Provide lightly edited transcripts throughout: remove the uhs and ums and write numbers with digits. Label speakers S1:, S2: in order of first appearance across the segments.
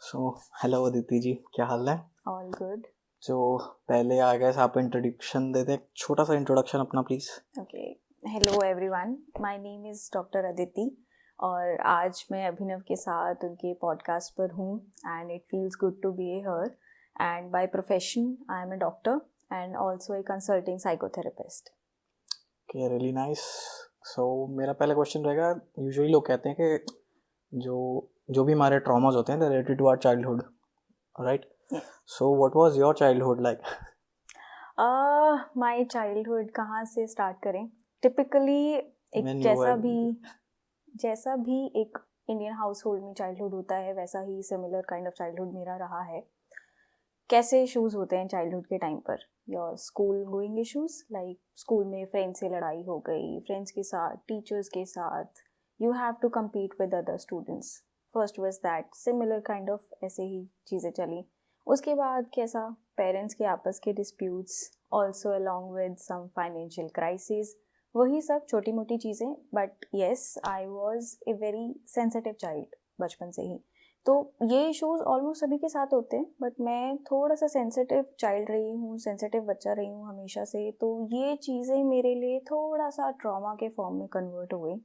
S1: So hello Aditi जी, क्या हाल है?
S2: All good.
S1: जो पहले आ गए आप इंट्रोडक्शन दे दें, एक छोटा सा इंट्रोडक्शन अपना please.
S2: Okay. Hello everyone. My name is Dr. Aditi और आज मैं अभिनव के साथ उनके पॉडकास्ट पर हूँ and it feels good to be here. And by profession, I am a doctor and also a consulting psychotherapist.
S1: Okay, really nice. So मेरा पहला क्वेश्चन रहेगा, यूजुअली लोग कहते हैं कि जो जो भी हमारे ट्रॉमास होते हैं related to our childhood, right?
S2: Yes.
S1: So what was your childhood like?
S2: My childhood कहाँ से स्टार्ट करें? टिपिकली एक
S1: When you
S2: जैसा भी एक इंडियन हाउस होल्ड में चाइल्डहुड होता है वैसा ही सिमिलर काइंड ऑफ चाइल्डहुड मेरा रहा है। कैसे इश्यूज होते हैं चाइल्डहुड के टाइम पर? Your school going issues, like school में फ्रेंड्स से लड़ाई हो गई, फ्रेंड्स के साथ, टीचर्स के साथ, you have to compete with other students. First was that, similar kind of ऐसे ही चीज़ें चली। उसके बाद कैसा, पेरेंट्स के आपस के disputes, also along with some financial crisis, वही सब छोटी मोटी चीज़ें। But yes, I was a very sensitive child बचपन से ही। तो ये इश्यूज ऑलमोस्ट सभी के साथ होते हैं, बट मैं थोड़ा सा सेंसिटिव चाइल्ड रही हूँ, सेंसिटिव बच्चा रही हूँ हमेशा से। तो ये चीज़ें मेरे लिए थोड़ा सा ट्रॉमा के फॉर्म में कन्वर्ट हुए।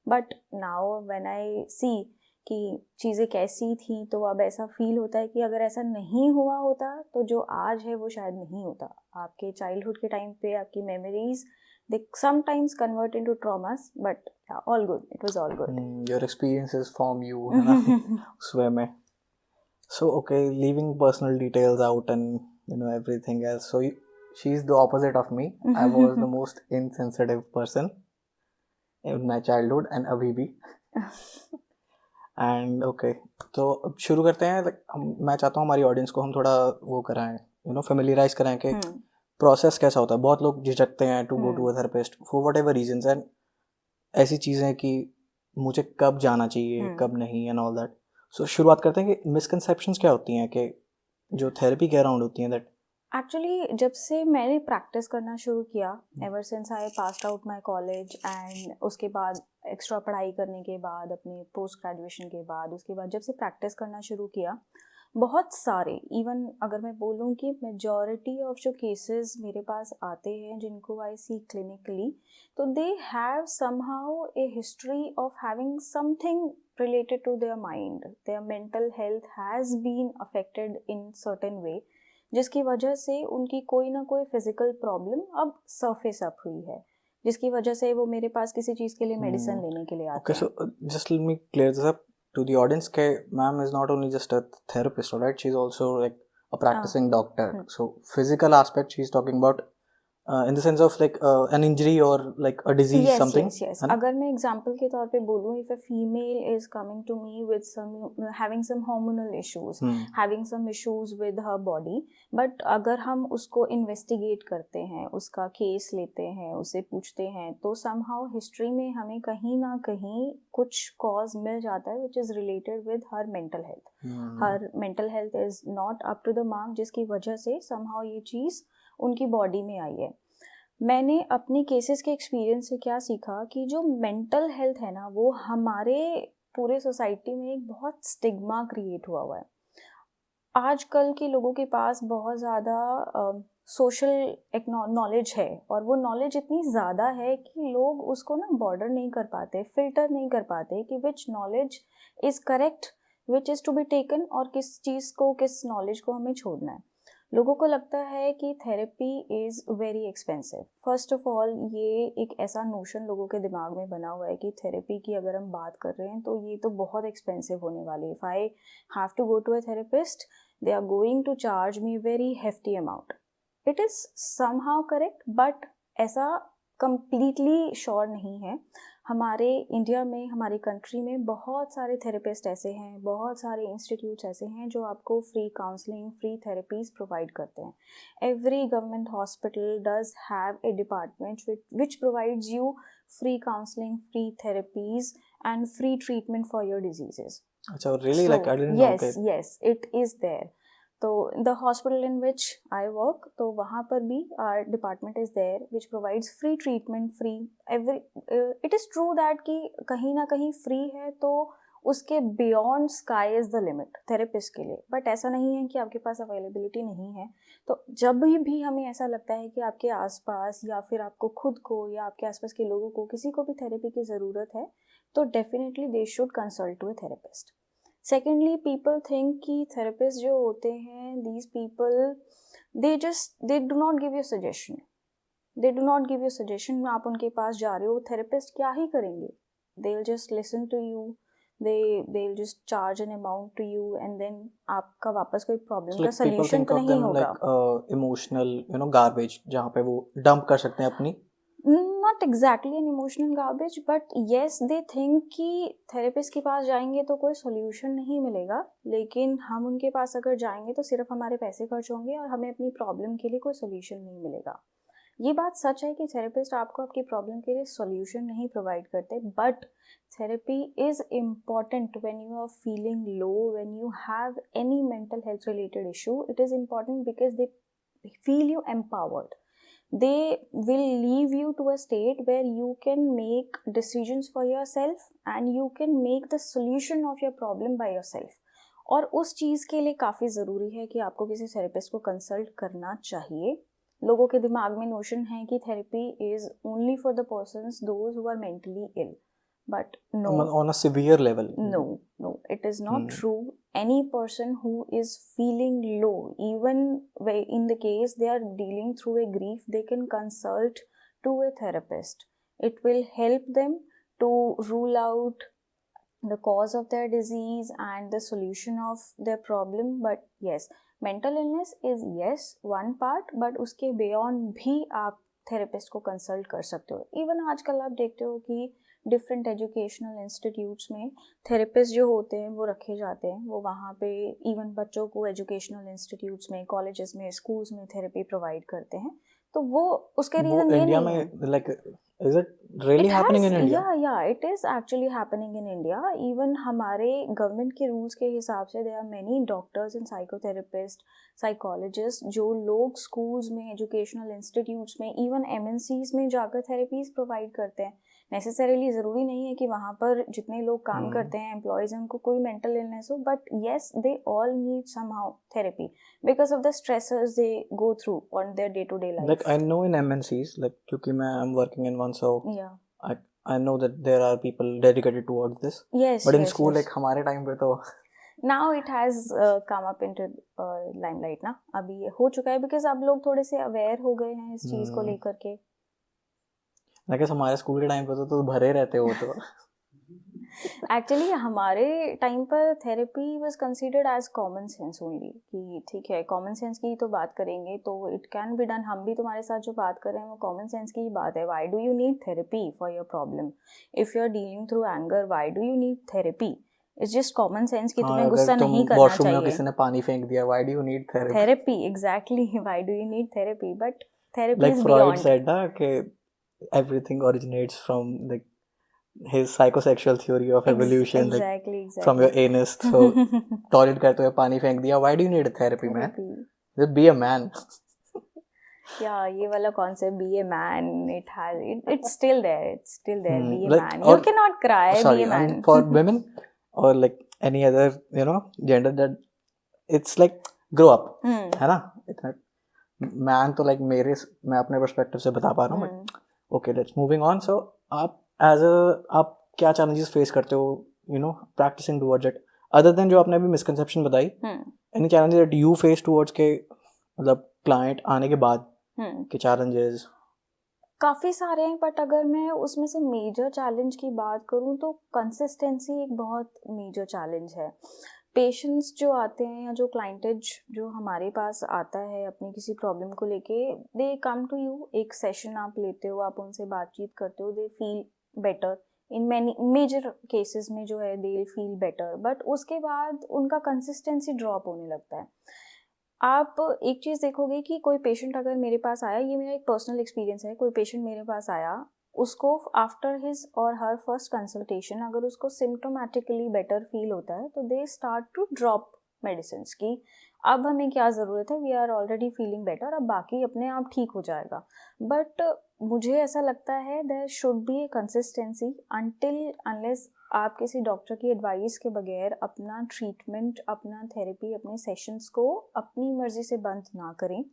S2: बट नाउ व्हेन आई सी कि चीज़ें कैसी थी, तो अब ऐसा फील होता है कि अगर ऐसा नहीं हुआ होता तो जो आज है वो शायद नहीं होता। आपके चाइल्डहुड के टाइम पे आपकी memories they sometimes convert into traumas, but yeah, all good. It was all good.
S1: your experiences form you, है ना? उस वे में। So okay, leaving personal details out and everything else. So she's the opposite of me. I was the most insensitive person in my childhood and अभी भी। And okay, तो अब शुरू करते हैं। मैं चाहता हूँ हमारी ऑडियंस को हम थोड़ा वो कराएं, फेमिलियराइज कराएं कि प्रोसेस कैसा होता है। बहुत लोग झिझकते हैं to go to a therapist for whatever reasons, and ऐसी चीज़ें कि मुझे कब जाना चाहिए कब नहीं एंड ऑल दैट। सो शुरुआत करते हैं कि मिसकंसेप्शंस क्या होती हैं कि जो थेरेपी के अराउंड होती हैं दैट।
S2: एक्चुअली जब से मैंने प्रैक्टिस करना शुरू किया, ever since I passed out my college and उसके बाद एक्स्ट्रा पढ़ाई करने के बाद, अपने पोस्ट ग्रेजुएशन के बाद, उसके बाद जब से प्रैक्टिस करना शुरू किया, बहुत सारे, इवन अगर मैं बोलूँ कि मेजॉरिटी ऑफ जो केसेस मेरे पास आते हैं जिनको आई सी क्लिनिकली, तो they have somehow A history of having something related to their mind. Their mental health has been affected in certain way, जिसकी वजह से उनकी कोई ना कोई फिजिकल प्रॉब्लम अब सरफेस अप हुई है, जिसकी वजह से वो मेरे पास किसी चीज़ के लिए मेडिसिन लेने के लिए आते हैं।
S1: Okay, so just let me clear this up to the audience कि ma'am is not only just a therapist, right? She's also like a practicing doctor. So physical aspect she's talking about in the sense of like an injury or like a disease,
S2: yes,
S1: something.
S2: yes. अगर मैं example के तौर पे बोलूँ, if a female is coming to me with some having some hormonal issues, having some issues with her body, but अगर हम उसको investigate करते हैं, उसका केस लेते हैं, उसे पूछते हैं, तो somehow हिस्ट्री में हमें कहीं ना कहीं कुछ कॉज मिल जाता है which is related with her mental health. Her mental health is not up to the mark, जिसकी वजह से somehow ये चीज़ उनकी बॉडी में आई है। मैंने अपने केसेस के एक्सपीरियंस से क्या सीखा कि जो मेंटल हेल्थ है ना, वो हमारे पूरे सोसाइटी में एक बहुत स्टिग्मा क्रिएट हुआ है। आजकल के लोगों के पास बहुत ज़्यादा सोशल नॉलेज है, और वो नॉलेज इतनी ज़्यादा है कि लोग उसको ना बॉर्डर नहीं कर पाते, फिल्टर नहीं कर पाते कि which knowledge is correct, which is to be taken, और किस चीज़ को, किस नॉलेज को हमें छोड़ना है। लोगों को लगता है कि therapy is very expensive. First of all, ये एक ऐसा नोशन लोगों के दिमाग में बना हुआ है कि थेरेपी की अगर हम बात कर रहे हैं तो ये तो बहुत एक्सपेंसिव होने वाली है। If I have to go to a therapist, they are going to charge me very hefty amount. It is somehow correct, but ऐसा completely sure नहीं है। हमारे इंडिया में, हमारी कंट्री में बहुत सारे थेरेपिस्ट ऐसे हैं, बहुत सारे इंस्टीट्यूट्स ऐसे हैं जो आपको free counselling, free therapies provide करते हैं। Every government hospital does have A department which provides you free counselling, free therapies and free treatment for your diseases.
S1: अच्छा, really?
S2: So,
S1: like I didn't know.
S2: yes, yes, it is there. तो the hospital in which I work, तो वहाँ पर भी our department is there which provides free treatment, free every. It is true that कि कहीं ना कहीं free है तो उसके beyond sky is the limit therapist के लिए। बट ऐसा नहीं है कि आपके पास अवेलेबिलिटी नहीं है। तो जब भी हमें ऐसा लगता है कि आपके आसपास या फिर आपको खुद को या आपके आसपास के लोगों को किसी को भी थेरेपी की ज़रूरत है, तो definitely they should consult to a therapist. Secondly, people think कि थेरेपिस्ट जो होते हैं, these people they do not give you suggestion, they do not give you suggestion. आप उनके पास जा रहे हो, थेरेपिस्ट क्या ही करेंगे, they will just listen to you, they will just charge an amount to you and then आपका वापस कोई प्रॉब्लम का सॉल्यूशन तो नहीं होगा।
S1: like इमोशनल गार्बेज जहाँ पे वो डंप कर सकते हैं अपनी।
S2: Not exactly an emotional garbage, but yes, they think कि थेरेपिस्ट के पास जाएंगे तो कोई सॉल्यूशन नहीं मिलेगा, लेकिन हम उनके पास अगर जाएंगे तो सिर्फ हमारे पैसे खर्च होंगे और हमें अपनी प्रॉब्लम के लिए कोई सॉल्यूशन नहीं मिलेगा। ये बात सच है कि थेरेपिस्ट आपको आपकी प्रॉब्लम के लिए सॉल्यूशन नहीं प्रोवाइड करते, but therapy is important when you are feeling low, when you have any mental health related issue. It is important because they feel you empowered. They will leave you to a state where you can make decisions for yourself and you can make the solution of your problem by yourself. और उस चीज़ के लिए काफ़ी ज़रूरी है कि आपको किसी थेरेपिस्ट को कंसल्ट करना चाहिए। लोगों के दिमाग में नोशन है कि therapy is only for the persons those who are mentally ill, but no,
S1: on a severe level.
S2: No, it is not true. Any person who is feeling low, even in the case they are dealing through a grief, they can consult to a therapist. It will help them to rule out the cause of their disease and the solution of their problem. But yes, mental illness is yes one part, but उसके beyond भी आप therapist को consult कर सकते हो। Even आजकल आप देखते हो कि डिफरेंट एजुकेशनल इंस्टीट्यूट्स में थेरेपिस्ट जो होते हैं वो रखे जाते हैं, वो वहाँ पे इवन बच्चों को एजुकेशनल इंस्टीट्यूट्स में, कॉलेजेस में, स्कूल्स में थेरेपी प्रोवाइड करते हैं। तो वो उसके रीजन ये नहीं है।
S1: Like is it really happening in India?
S2: या it is actually happening in India. Even हमारे गवर्नमेंट के रूल्स के हिसाब से there are many doctors and psychotherapist, psychologist जो लोग स्कूल्स में, एजुकेशनल इंस्टीट्यूट्स में, इवन एमएनसीज में जाकर थेरेपीज प्रोवाइड करते हैं। नेसेसरीली ज़रूरी नहीं है कि वहाँ पर जितने लोग काम करते हैं एम्प्लॉयज़ हैं उनको कोई मेंटल इलनेस हो, but yes they all need somehow therapy because of the stressors they go through on their day to day life.
S1: Like I know in MNCs, like क्योंकि मैं I am working in one, so I know that there are people dedicated towards this.
S2: Yes,
S1: but in school like हमारे time पे तो
S2: now it has come up into limelight ना, अभी हो चुका है बिकॉज अब लोग थोड़े से अवेयर हो गए हैं इस चीज़ को लेकर के।
S1: मैं क्या, हमारे स्कूल के टाइम पे तो भरे रहते हो तो
S2: एक्चुअली हमारे टाइम पर therapy was considered as common sense only, कि ठीक है कॉमन सेंस की तो बात करेंगे तो इट कैन बी डन। हम भी तुम्हारे साथ जो बात कर रहे हैं वो कॉमन सेंस की ही बात है। Why do you need therapy for your problem? If you are dealing through anger, why do you need therapy? It's just common sense कि तुम्हें गुस्सा नहीं करना चाहिए।
S1: में किसी ने पानी फेंक दिया, why do you need therapy?
S2: Therapy, exactly, why do you need therapy? But therapy
S1: like
S2: is
S1: Freud
S2: beyond.
S1: said ना कि everything originates from like his psychosexual theory of evolution,
S2: exactly.
S1: from your anus. So toilet करते हुए पानी फेंक दिया, why do you need a therapy, man? Just be a man.
S2: Yeah, ये वाला concept, be a man, it's still there. Be a
S1: like,
S2: man. You cannot cry.
S1: Sorry,
S2: be a man.
S1: for women or like any other gender, that it's like grow up, है ना? इतना man तो like मैं अपने perspective से बता पा रहा हूँ, but okay, let's moving on. So आप आप क्या challenges face करते हो practicing towards it, other than जो आपने अभी misconception बताई, any challenges that you face towards के मतलब client आने के बाद के challenges?
S2: काफ़ी सारे हैं, बट अगर मैं उसमें से मेजर चैलेंज की बात करूँ तो कंसिस्टेंसी एक बहुत मेजर चैलेंज है। पेशेंट्स जो आते हैं या जो क्लाइंटेज जो हमारे पास आता है अपनी किसी प्रॉब्लम को लेके, दे कम टू यू, एक सेशन आप लेते हो, आप उनसे बातचीत करते हो, they feel better. In many major cases में जो है दे फील बेटर, बट उसके बाद उनका कंसिस्टेंसी ड्रॉप होने लगता है। आप एक चीज़ देखोगे कि कोई पेशेंट अगर मेरे पास आया, ये मेरा एक पर्सनल एक्सपीरियंस है, कोई पेशेंट मेरे पास आया, उसको after his or her first consultation अगर उसको सिम्टोमेटिकली बेटर फील होता है तो they start to drop medicine की। अब हमें क्या ज़रूरत है, we are already feeling better, अब बाकी अपने आप ठीक हो जाएगा। बट मुझे ऐसा लगता है there should be a consistency until unless आप किसी डॉक्टर की एडवाइस के बगैर अपना ट्रीटमेंट, अपना थेरेपी, अपने सेशंस को अपनी मर्जी से बंद ना करें.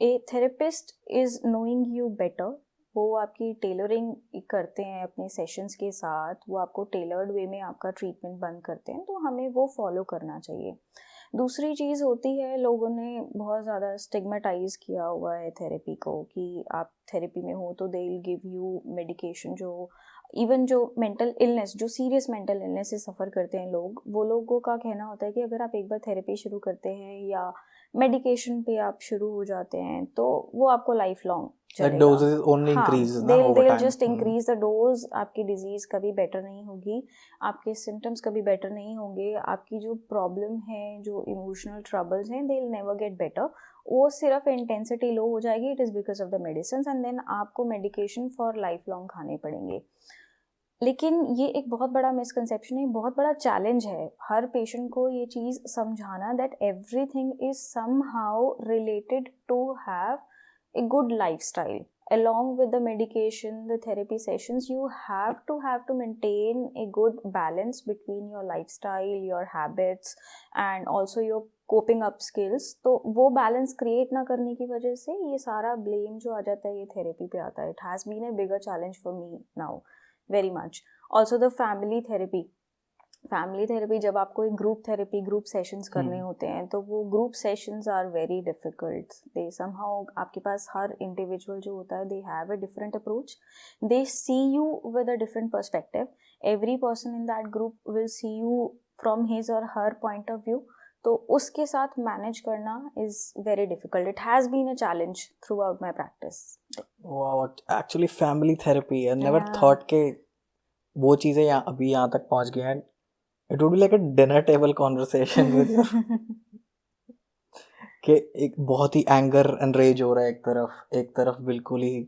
S2: A therapist is knowing you better. वो आपकी टेलरिंग करते हैं अपने सेशंस के साथ, वो आपको टेलर्ड वे में आपका ट्रीटमेंट बंद करते हैं, तो हमें वो फॉलो करना चाहिए. दूसरी चीज़ होती है, लोगों ने बहुत ज़्यादा स्टिग्मेटाइज किया हुआ है थेरेपी को कि आप थेरेपी में हो तो they will give you medication. जो इवन जो मेंटल इलनेस, जो सीरियस मेंटल इलनेस से सफ़र करते हैं लोग, वो लोगों का कहना होता है कि अगर आप एक बार थेरेपी शुरू करते हैं या मेडिकेशन पे आप शुरू हो जाते हैं तो वो आपको life long
S1: Like doses only
S2: हाँ,
S1: increases ना over
S2: they'll
S1: time.
S2: just increase the dose. आपकी डिजीज़ कभी बेटर नहीं होगी, आपके सिम्टम्स कभी बेटर नहीं होंगे, आपकी जो प्रॉब्लम है, जो इमोशनल ट्रबल्स हैं, they'll never get better. वो सिर्फ इंटेंसिटी लो हो जाएगी. It is because of the medicine, and then आपको मेडिकेशन फॉर लाइफ लॉन्ग खाने पड़ेंगे. लेकिन ये एक बहुत बड़ा मिसकंसेप्शन है, बहुत बड़ा चैलेंज है हर पेशेंट को ये चीज़ समझाना that everything is somehow related to have a good lifestyle. Along with the medication, the therapy sessions, you have to maintain a good balance between your lifestyle, your habits, and also your coping up skills. तो वो balance create ना करने की वजह से ये सारा blame जो आ जाता है ये therapy पे आता है. It has been a bigger challenge for me now, very much. Also the family therapy. Family therapy, जब आपको एक ग्रुप थेरेपी, ग्रुप सेशंस करने होते हैं तो वो group sessions are very difficult. They somehow, आपके पास हर इंडिविजुअल जो होता है, they have a different approach, they see you with a different perspective. Every person in that group will see you from his or her point of view. तो उसके साथ manage करना is very difficult. It has been a challenge throughout my practice.
S1: Actually family therapy, I never thought के वो चीज़ें अभी यहाँ तक पहुँच गई हैं. It would be like a dinner table conversation with your कि एक बहुत ही एंगर एंड रेज हो रहा है एक तरफ बिल्कुल ही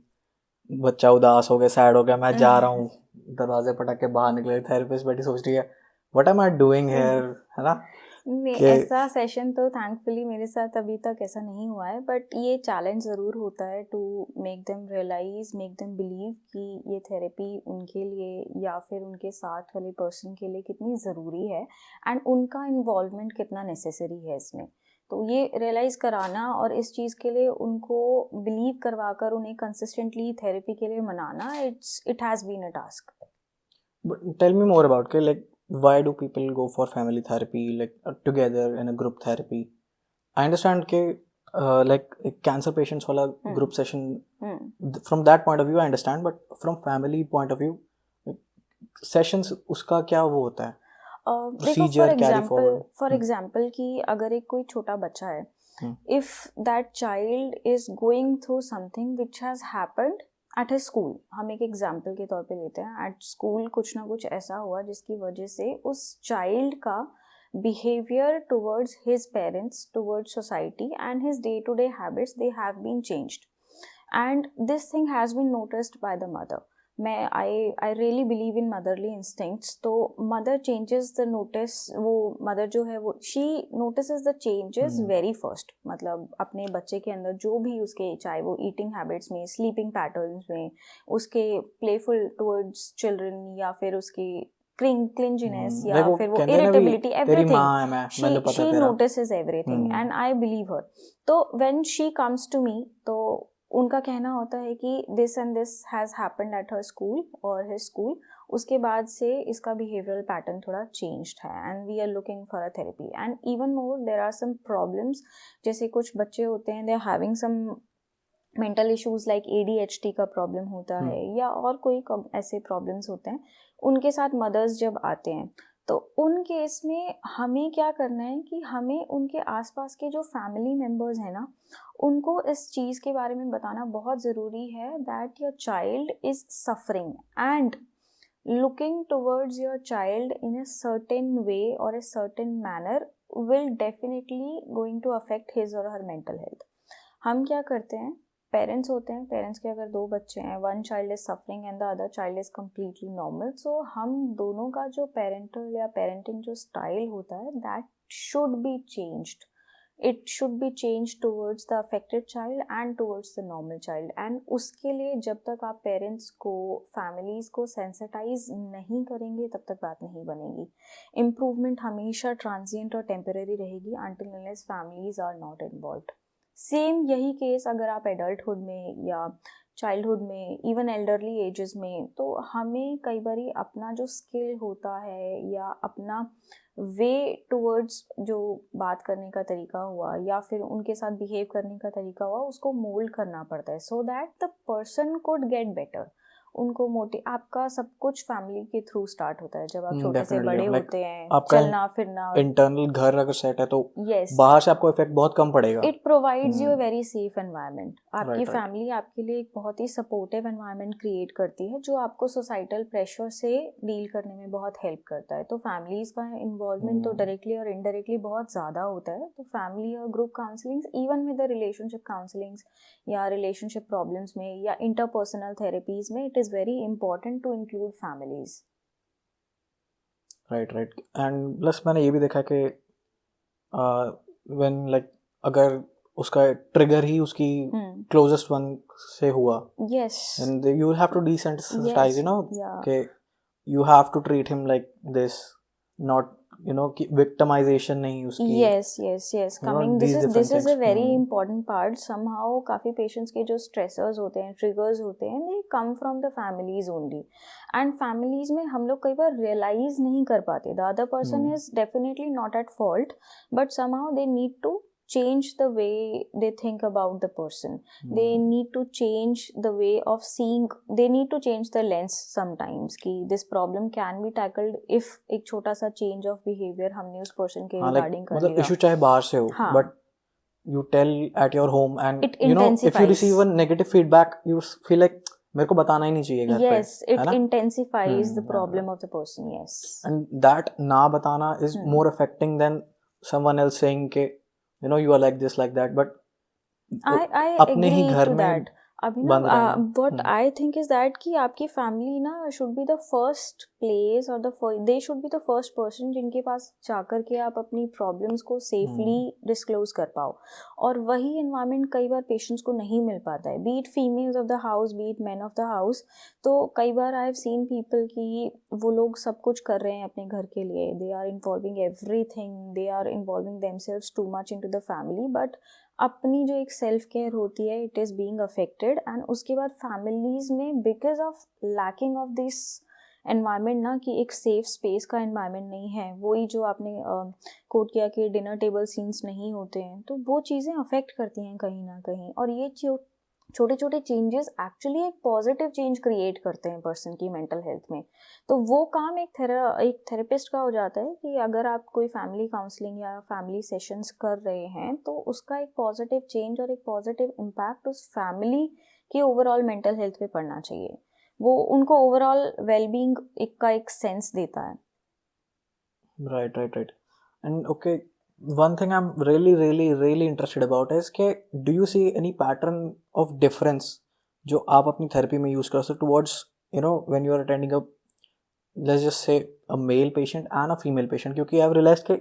S1: बच्चा उदास हो गया, सैड हो गया, मैं जा रहा हूँ, दरवाजे पटक के बाहर निकले, थेरेपिस्ट बैठी सोच रही है what am I doing here, है ना.
S2: ऐसा सेशन तो थैंकफुली मेरे साथ अभी तक ऐसा नहीं हुआ है, बट ये चैलेंज ज़रूर होता है to make them realise, make them believe कि ये थेरेपी उनके लिए या फिर उनके साथ वाले पर्सन के लिए कितनी ज़रूरी है एंड उनका इन्वॉल्वमेंट कितना नेसेसरी है इसमें. तो ये रियलाइज़ कराना और इस चीज़ के लिए उनको बिलीव करवा कर उन्हें कंसिस्टेंटली थेरेपी के लिए मनाना, it has been a task.
S1: Tell me more about के like why do people go for family therapy, like together in a group therapy? I understand ke like cancer patients wala group session, from that point of view I understand, but from family point of view sessions uska kya wo hota hai,
S2: procedure carry forward? For example कि अगर एक कोई छोटा बच्चा है, if that child is going through something which has happened at a school, हम एक example के तौर पे लेते हैं, एट स्कूल कुछ ना कुछ ऐसा हुआ जिसकी वजह से उस चाइल्ड का behaviour towards his parents, towards society and his day to day habits, they have been changed and this thing has been noticed by the mother. मैं I really believe in motherly instincts. तो mother changes the notice, वो mother जो है वो she notices the changes very first. मतलब अपने बच्चे के अंदर जो भी उसके, चाहे वो ईटिंग हैबिट्स में, स्लीपिंग पैटर्न्स में, उसके प्लेफुल टुवर्ड्स चिल्ड्रन, या फिर उसकी क्लिंजीनेस, या फिर वो irritability, everything she notices everything and I believe her. तो when she comes to me, तो उनका कहना होता है कि this and this has happened at her school और हिज स्कूल. उसके बाद से इसका बिहेवियरल पैटर्न थोड़ा चेंज्ड है and we are looking for a therapy. And even more there are some problems, जैसे कुछ बच्चे होते हैं, they are having some mental issues like ADHD का प्रॉब्लम होता है, या और कोई ऐसे प्रॉब्लम्स होते हैं. उनके साथ मदर्स जब आते हैं तो उन केस में हमें क्या करना है कि हमें उनके आसपास के जो फैमिली मेम्बर्स हैं ना, उनको इस चीज़ के बारे में बताना बहुत ज़रूरी है that your child is suffering and looking towards your child in a certain way or a certain manner will definitely going to affect his or her mental health. हम क्या करते हैं, पेरेंट्स होते हैं, पेरेंट्स के अगर 2 बच्चे हैं, one child is suffering and the other child is completely normal, so हम दोनों का जो पेरेंटल या पेरेंटिंग जो स्टाइल होता है that should be changed it should be changed towards the affected child and towards the normal child. And उसके लिए जब तक आप पेरेंट्स को, फैमिलीज़ को सेंसिटाइज नहीं करेंगे तब तक बात नहीं बनेगी. इम्प्रूवमेंट हमेशा ट्रांजिएंट और टेम्पररी रहेगी until unless families are not involved. Same यही केस अगर आप एडल्टहुड में या चाइल्डहुड में, इवन एल्डरली एजेस में, तो हमें कई बारी अपना जो स्किल होता है या अपना वे टूवर्ड्स जो बात करने का तरीका हुआ या फिर उनके साथ बिहेव करने का तरीका हुआ, उसको मोल्ड करना पड़ता है so that the person could get better. उनको आपका सब कुछ फैमिली के थ्रू स्टार्ट होता है. जब आप छोटे से बड़े होते हैं, चलना फिरना,
S1: इंटरनल घर अगर सेट है तो
S2: yes,
S1: बाहर से आपको इफेक्ट बहुत कम पड़ेगा. It
S2: provides you a very safe environment. आपकी फैमिली आपके लिए एक बहुत ही सपोर्टिव एनवायरनमेंट क्रिएट करती है जो आपको सोसाइटल प्रेशर से डील करने में बहुत हेल्प करता है. तो फैमिलीज का इन्वॉल्वमेंट तो डायरेक्टली और इनडायरेक्टली बहुत ज़्यादा होता है. तो फैमिली और group counsellings, even with the relationship counsellings या रिलेशनशिप प्रॉब्लम्स में या इंटरपर्सनल थेरेपीज में, it is very important to include families.
S1: right and plus मैंने ये भी देखा कि when like अगर उसका ट्रिगर ही उसकी closest one से हुआ,
S2: yes,
S1: and you will have to desensitize,
S2: yes,
S1: you know,
S2: yeah,
S1: कि you have to treat him like this, not you know कि victimization नहीं उसकी.
S2: yes coming, this is a very important part. Somehow काफ़ी patients के जो stressors होते हैं, triggers होते हैं, they come from the families only. And families में हम लोग कई बार realize नहीं कर पाते. The other person is definitely not at fault, but somehow they need to change the way they think about the person. They need to change the way of seeing, they need to change the lens sometimes कि this problem can be tackled if एक छोटा सा change of behavior हमने उस person के regarding कर लिया.
S1: मतलब issue चाहे बाहर से हो, but you tell at your home and you know if you receive a negative feedback you feel like मेरे को बताना ही नहीं चाहिए घर पे.
S2: Yes, it intensifies the problem of the person. Yes,
S1: and that ना बताना is more affecting than someone else saying के you know you are like this like that. But
S2: I
S1: अपने ही
S2: agree
S1: घर
S2: to
S1: में
S2: that. अभी ना what I think is that कि आपकी family ना should be the first place or they should be the first person जिनके पास जाकर के आप अपनी problems को safely disclose कर पाओ. और वही environment कई बार patients को नहीं मिल पाता है, be it females of the house, be it men of the house. तो कई बार I have seen people कि वो लोग सब कुछ कर रहे हैं अपने घर के लिए, they are involving everything, they are involving themselves too much into the family, but अपनी जो एक सेल्फ केयर होती है, it is being affected. And उसके बाद फैमिलीज़ में because of lacking of this environment ना, कि एक सेफ स्पेस का एनवायरनमेंट नहीं है, वही जो आपने कोट किया कि डिनर टेबल सीन्स नहीं होते हैं, तो वो चीज़ें अफेक्ट करती हैं कहीं ना कहीं. और ये छोटे छोटे चेंजेस एक्चुअली एक पॉजिटिव चेंज क्रिएट करते हैं पर्सन की मेंटल हेल्थ में. तो वो काम एक थेरेपिस्ट का हो जाता है कि अगर आप कोई फैमिली काउंसलिंग या फैमिली सेशंस कर रहे हैं तो उसका एक पॉजिटिव चेंज और एक पॉजिटिव इम्पैक्ट उस फैमिली की ओवरऑल मेंटल हेल्थ पे पड़ना चाहिए. वो उनको ओवरऑल वेलबींग का एक सेंस देता है.
S1: Right and okay, one thing I'm really interested about is कि do you see any pattern of difference जो आप अपनी therapy में use कर सकते towards you know when you are attending a, let's just say, a male patient and a female patient? क्योंकि I've realized कि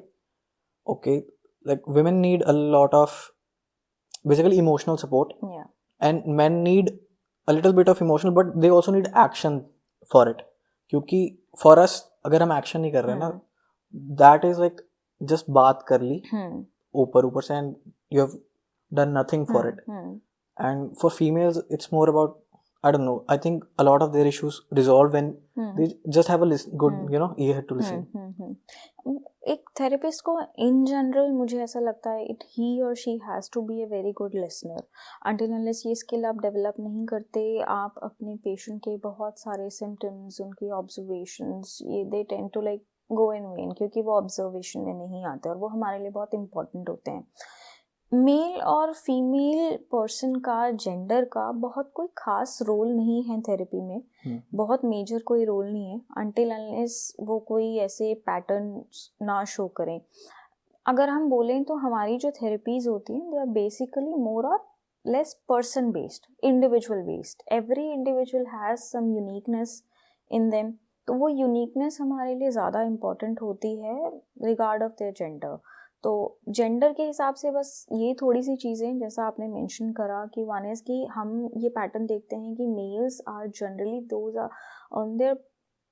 S1: okay, like women need a lot of basically emotional support,
S2: yeah,
S1: and men need a little bit of emotional, but they also need action for it. क्योंकि for us अगर हम action नहीं कर रहे ना, that is like just बात कर ली ऊपर से and you have done nothing for it. And for females it's more about, I don't know, I think a lot of their issues resolve when they just have a good you know ear to listen.
S2: एक therapist को in general मुझे ऐसा लगता है he or she has to be a very good listener. Until unless ये skill आप develop नहीं करते, आप अपने पेशेंट के बहुत सारे सिम्टम्स, उनकी ऑब्जर्वेशंस, ये they tend to like go in vain, क्योंकि वो ऑब्जर्वेशन में नहीं आते और वो हमारे लिए बहुत इम्पोर्टेंट होते हैं. मेल और फीमेल पर्सन का, जेंडर का बहुत कोई खास रोल नहीं है थेरेपी में, बहुत मेजर कोई रोल नहीं है until unless वो कोई ऐसे पैटर्न ना शो करें. अगर हम बोलें तो हमारी जो थेरेपीज होती हैं they are basically more or less person based, individual based. Every individual has some uniqueness in them, तो वो यूनिकनेस हमारे लिए ज़्यादा इम्पॉर्टेंट होती है रिगार्ड ऑफ देयर जेंडर. तो जेंडर के हिसाब से बस ये थोड़ी सी चीज़ें जैसा आपने मेंशन करा कि वन इज़ कि हम ये पैटर्न देखते हैं कि males are generally those are on their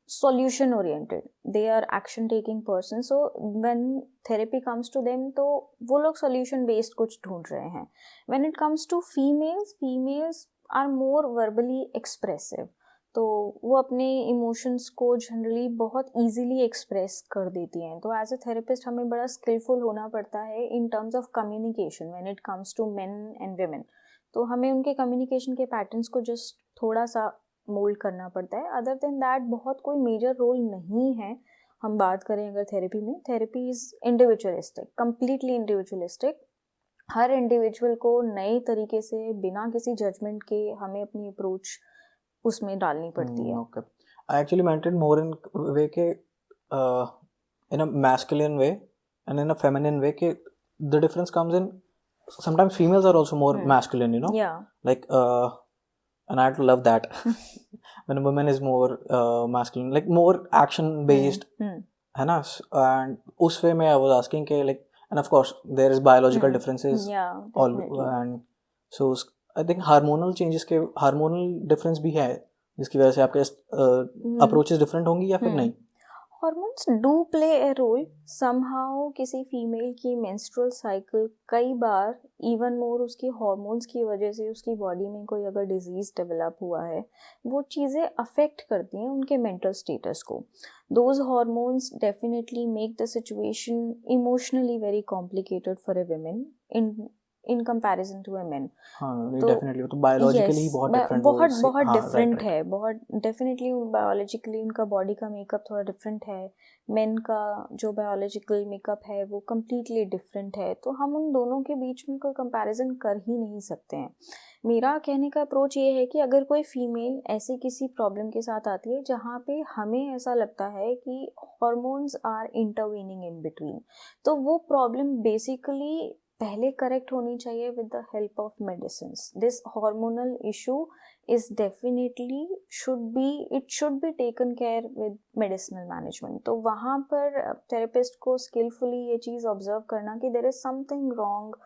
S2: solution oriented, they are action taking person, so when therapy comes to them तो वो लोग solution based कुछ ढूंढ रहे हैं. When it comes to females are more verbally expressive, तो वो अपने इमोशंस को जनरली बहुत इजीली एक्सप्रेस कर देती हैं. तो एज अ थेरेपिस्ट हमें बड़ा स्किलफुल होना पड़ता है in terms of communication when it comes to men and women. तो हमें उनके कम्युनिकेशन के पैटर्न्स को जस्ट थोड़ा सा मोल्ड करना पड़ता है. अदर देन दैट बहुत कोई मेजर रोल नहीं है. हम बात करें अगर थेरेपी में, therapy is individualistic, completely individualistic. Her individual को नए तरीके से बिना किसी जजमेंट के हमें अपनी अप्रोच उसमें डालनी पड़ती है.
S1: Okay. I actually meant it more in way के in a masculine way and in a feminine way के the difference comes in sometimes females are also more masculine, you know.
S2: Yeah.
S1: Like and I love that when a woman is more masculine, like more action based, है ना. And उस way में I was asking के like, and of course there is biological differences.
S2: Yeah,
S1: all
S2: definitely.
S1: and so I think hormonal changes के hormonal difference भी है जिसकी वजह से आपके अप्रोचेस डिफरेंट होंगी या फिर नहीं.
S2: Hormones do play a role somehow. किसी फीमेल की मेंस्ट्रुअल साइकिल कई बार इवन मोर उसकी हॉर्मोन्स की वजह से उसकी बॉडी में कोई अगर डिजीज डेवलप हुआ है वो चीज़ें अफेक्ट करती हैं उनके मेंटल स्टेटस को. Those hormones definitely make the situation emotionally very complicated for a women in comparison to a men.
S1: तो डेफिनेटली वो तो बायोलॉजिकली ही बहुत डिफरेंट
S2: बहुत डिफरेंट है. बहुत डेफिनेटली बायोलॉजिकली उनका बॉडी का मेकअप थोड़ा डिफरेंट है. मेन का जो बायोलॉजिकल मेकअप है वो कम्प्लीटली डिफरेंट है. तो हम उन दोनों के बीच में कोई कंपैरिजन कर ही नहीं सकते हैं. मेरा कहने का अप्रोच ये है कि अगर कोई फीमेल ऐसी किसी प्रॉब्लम के साथ आती है जहाँ पे हमें ऐसा लगता है कि hormones are intervening in between, तो वो प्रॉब्लम बेसिकली पहले करेक्ट होनी चाहिए with the help of medicines. This hormonal issue is definitely should be taken care with medicinal management. तो वहाँ पर थेरेपिस्ट को स्किलफुली ये चीज़ ऑब्जर्व करना कि देयर इज समथिंग रॉन्ग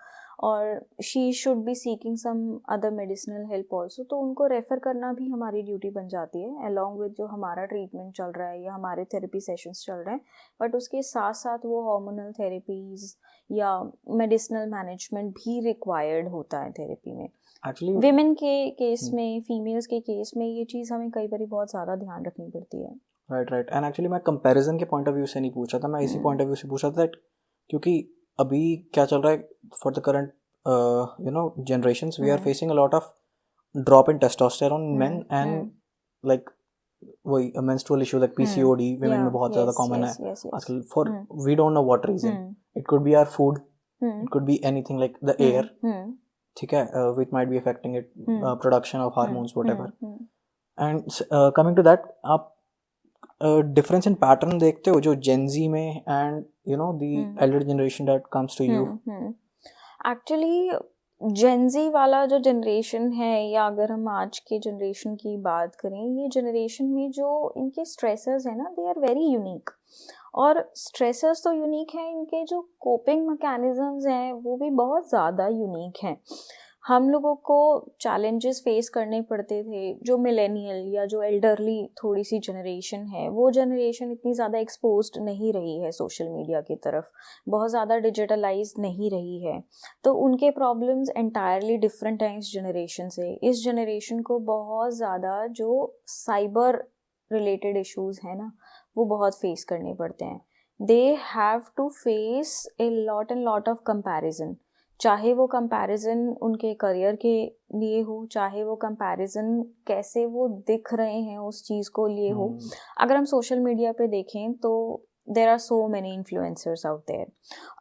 S2: और she should be seeking some other medicinal help also. तो उनको रेफ़र करना भी हमारी ड्यूटी बन जाती है अलॉन्ग विद जो हमारा ट्रीटमेंट चल रहा है या हमारे थेरेपी सेशंस चल रहे हैं. बट उसके साथ साथ वो हार्मोनल थेरेपीज़ या मेडिसिनल मैनेजमेंट भी रिक्वायर्ड होता है थेरेपी में.
S1: एक्चुअली
S2: विमेन के केस में, फीमेल्स के केस में ये चीज़ हमें कई बार बहुत ज़्यादा ध्यान रखनी पड़ती है.
S1: राइट. एंड एक्चुअली मैं कंपैरिजन के पॉइंट ऑफ व्यू से नहीं पूछा था, मैं इसी पॉइंट ऑफ व्यू से पूछा था क्योंकि अभी क्या चल रहा है for the current generations we are facing a lot of drop in testosterone in men and like वही menstrual issue like PCOD women में बहुत ज़्यादा common है आजकल for we don't know what reason. It could be our food, it could be anything like the air, ठीक है, which might be affecting it, production of hormones whatever. And coming to that, आप difference in pattern देखते हो जो Gen Z में and you know the elder generation that comes to you.
S2: Actually Gen Z वाला जो generation है या अगर हम आज के जनरेशन की बात करें, ये जनरेशन में जो इनके स्ट्रेसर्स हैं ना, दे आर वेरी यूनिक. और स्ट्रेसर्स तो यूनिक हैं, इनके जो कोपिंग मैकेनिज्म्स हैं वो भी बहुत ज़्यादा यूनिक हैं. हम लोगों को चैलेंजेस फेस करने पड़ते थे. जो मिलेनियल या जो एल्डरली थोड़ी सी जनरेशन है, वो जनरेशन इतनी ज़्यादा एक्सपोज्ड नहीं रही है सोशल मीडिया की तरफ, बहुत ज़्यादा डिजिटलाइज नहीं रही है. तो उनके प्रॉब्लम्स एंटायरली डिफरेंट हैं इस जनरेशन से. इस जनरेशन को बहुत ज़्यादा जो साइबर रिलेटेड इश्यूज़ हैं ना, वो बहुत फेस करने पड़ते हैं. They have to face a lot and lot of comparison. चाहे वो कंपैरिजन उनके करियर के लिए हो, चाहे वो कंपैरिजन कैसे वो दिख रहे हैं उस चीज़ को लिए हो. अगर हम सोशल मीडिया पे देखें तो there are so many influencers out there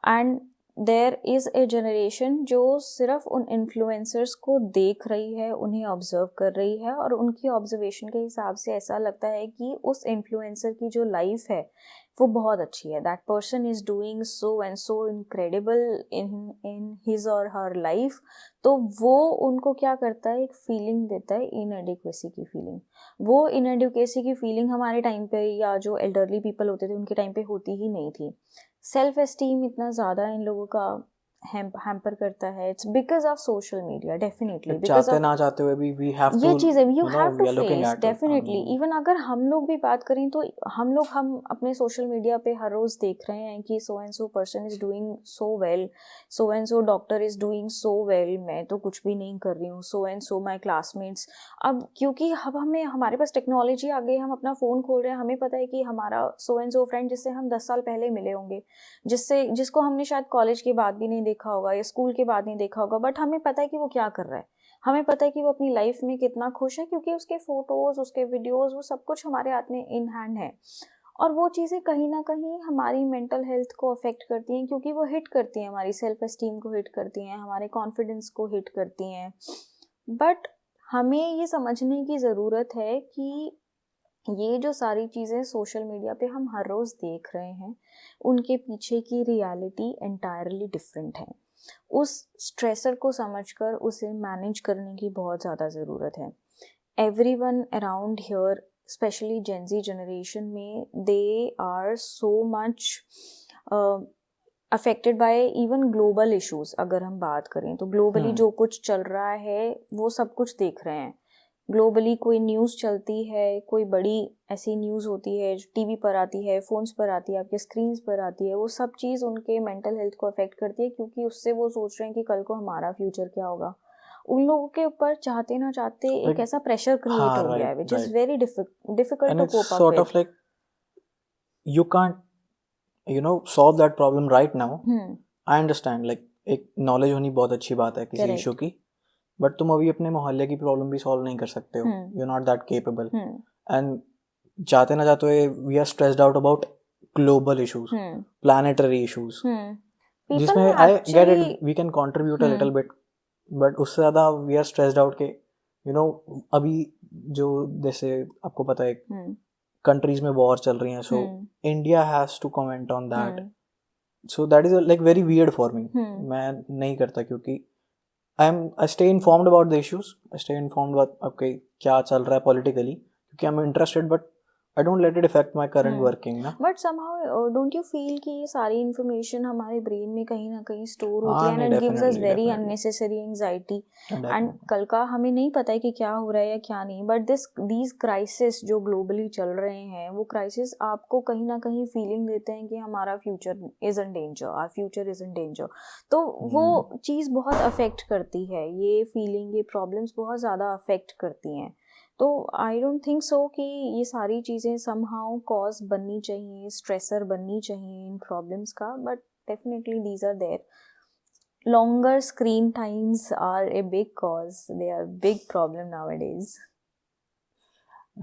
S2: and there is a generation जो सिर्फ उन इन्फ्लुएंसर्स को देख रही है, उन्हें ऑब्जर्व कर रही है और उनकी ऑब्जर्वेशन के हिसाब से ऐसा लगता है कि उस इन्फ्लुएंसर की जो लाइफ है वो बहुत अच्छी है. That person is doing so and so incredible in his or her life. तो वो उनको क्या करता है, एक फीलिंग देता है इनएडिक्वेसी की फीलिंग. वो इनएडिक्वेसी की फीलिंग हमारे टाइम पे या जो एल्डरली पीपल होते थे उनके टाइम पे होती ही नहीं थी. सेल्फ एस्टीम इतना ज़्यादा इन लोगों का हैम्पर करता है, it's because of social media, definitely because
S1: चाहते ना चाहते हुए भी वी हैव टू,
S2: ये चीज़ है, you have to
S1: we are looking
S2: face
S1: at
S2: definitely. Even अगर हम लोग भी बात करें तो हम अपने सोशल मीडिया पे हर रोज़ देख रहे हैं कि so and so person is doing so well, so and so doctor is doing so well, मैं तो कुछ भी नहीं कर रही हूँ, so and so my classmates. अब क्योंकि अब हमारे पास टेक्नोलॉजी आ गई, हम अपना फ़ोन खोल रहे हैं, हमें पता है कि हमारा सो एंड सो फ्रेंड जिससे हम 10 साल पहले मिले होंगे, जिसको हमने शायद कॉलेज के बाद भी नहीं देखा होगा या स्कूल के बाद नहीं देखा होगा, बट हमें पता है कि वो क्या कर रहा है, हमें पता है कि वो अपनी लाइफ में कितना खुश है, क्योंकि उसके फोटोज़, उसके वीडियोज़, वो सब कुछ हमारे हाथ में इन हैंड है। और वो चीज़ें कहीं ना कहीं हमारी मेंटल हेल्थ को अफेक्ट करती हैं, क्योंकि वो हिट करती हैं, हमारी सेल्फ एस्टीम को हिट करती हैं, हमारे कॉन्फिडेंस को हिट करती हैं। बट हमें ये समझने की ज़रूरत है कि ये जो सारी चीज़ें सोशल मीडिया पे हम हर रोज़ देख रहे हैं, उनके पीछे की रियलिटी एंटायरली डिफरेंट है। उस स्ट्रेसर को समझकर उसे मैनेज करने की बहुत ज़्यादा ज़रूरत है। Everyone around here, specially Gen Z generation में, they are so much affected by even global issues. अगर हम बात करें तो ग्लोबली जो कुछ चल रहा है वो सब कुछ देख रहे हैं। ग्लोबली कोई न्यूज़ चलती है, कोई बड़ी ऐसी न्यूज़ होती है जो टीवी पर आती है, फ़ोन्स पर आती है, आपके स्क्रीन्स पर आती है, वो सब चीज़ उनके मेंटल हेल्थ को अफेक्ट करती है, क्योंकि उससे वो सोच रहे हैं कि कल को हमारा फ्यूचर क्या होगा। उन लोगों के ऊपर चाहते ना चाहते एक ऐसा प्रेशर क्रिएट हो गया है which is very difficult to cope up
S1: sort of like you can't solve that problem right now. I understand, like एक नॉलेज होनी बहुत अच्छी बात है किसी इशू की, बट तुम अभी अपने मोहल्ले की प्रॉब्लम भी सॉल्व नहीं कर सकते हो, you are not that capable. And चाहते ना चाहते हुए we are stressed out about global issues, planetary issues, जिसमें I get it, we can contribute a little bit, but उससे ज़्यादा वी आर स्ट्रेस्ड आउट के अभी जो जैसे आपको पता है कंट्रीज में वॉर चल रही हैं, so India has to comment on that, so that is like very weird for me. मैं नहीं करता क्योंकि I stay informed about the issues, I stay informed about आपके क्या चल रहा है पॉलिटिकली, क्योंकि I am interested, but I don't let it affect my current working ना।
S2: But somehow don't you feel कि ये सारी information हमारे brain में कहीं ना कहीं store होती है, and it gives us very unnecessary anxiety, and कल का हमें नहीं पता है कि क्या हो रहा है या क्या नहीं, but these crises जो globally चल रहे हैं, वो crisis आपको कहीं ना कहीं feeling देते हैं कि हमारा future is in danger, our future is in danger, तो वो चीज़ बहुत affect करती है, ये feeling, ये problems बहुत ज़्यादा affect करती हैं। तो आई डोंट थिंक सो कि ये सारी चीज़ें समहाउ कॉज बननी चाहिए, स्ट्रेसर बननी चाहिए इन प्रॉब्लम्स का, but definitely these are there. Longer screen times are a big cause, they are big problem nowadays.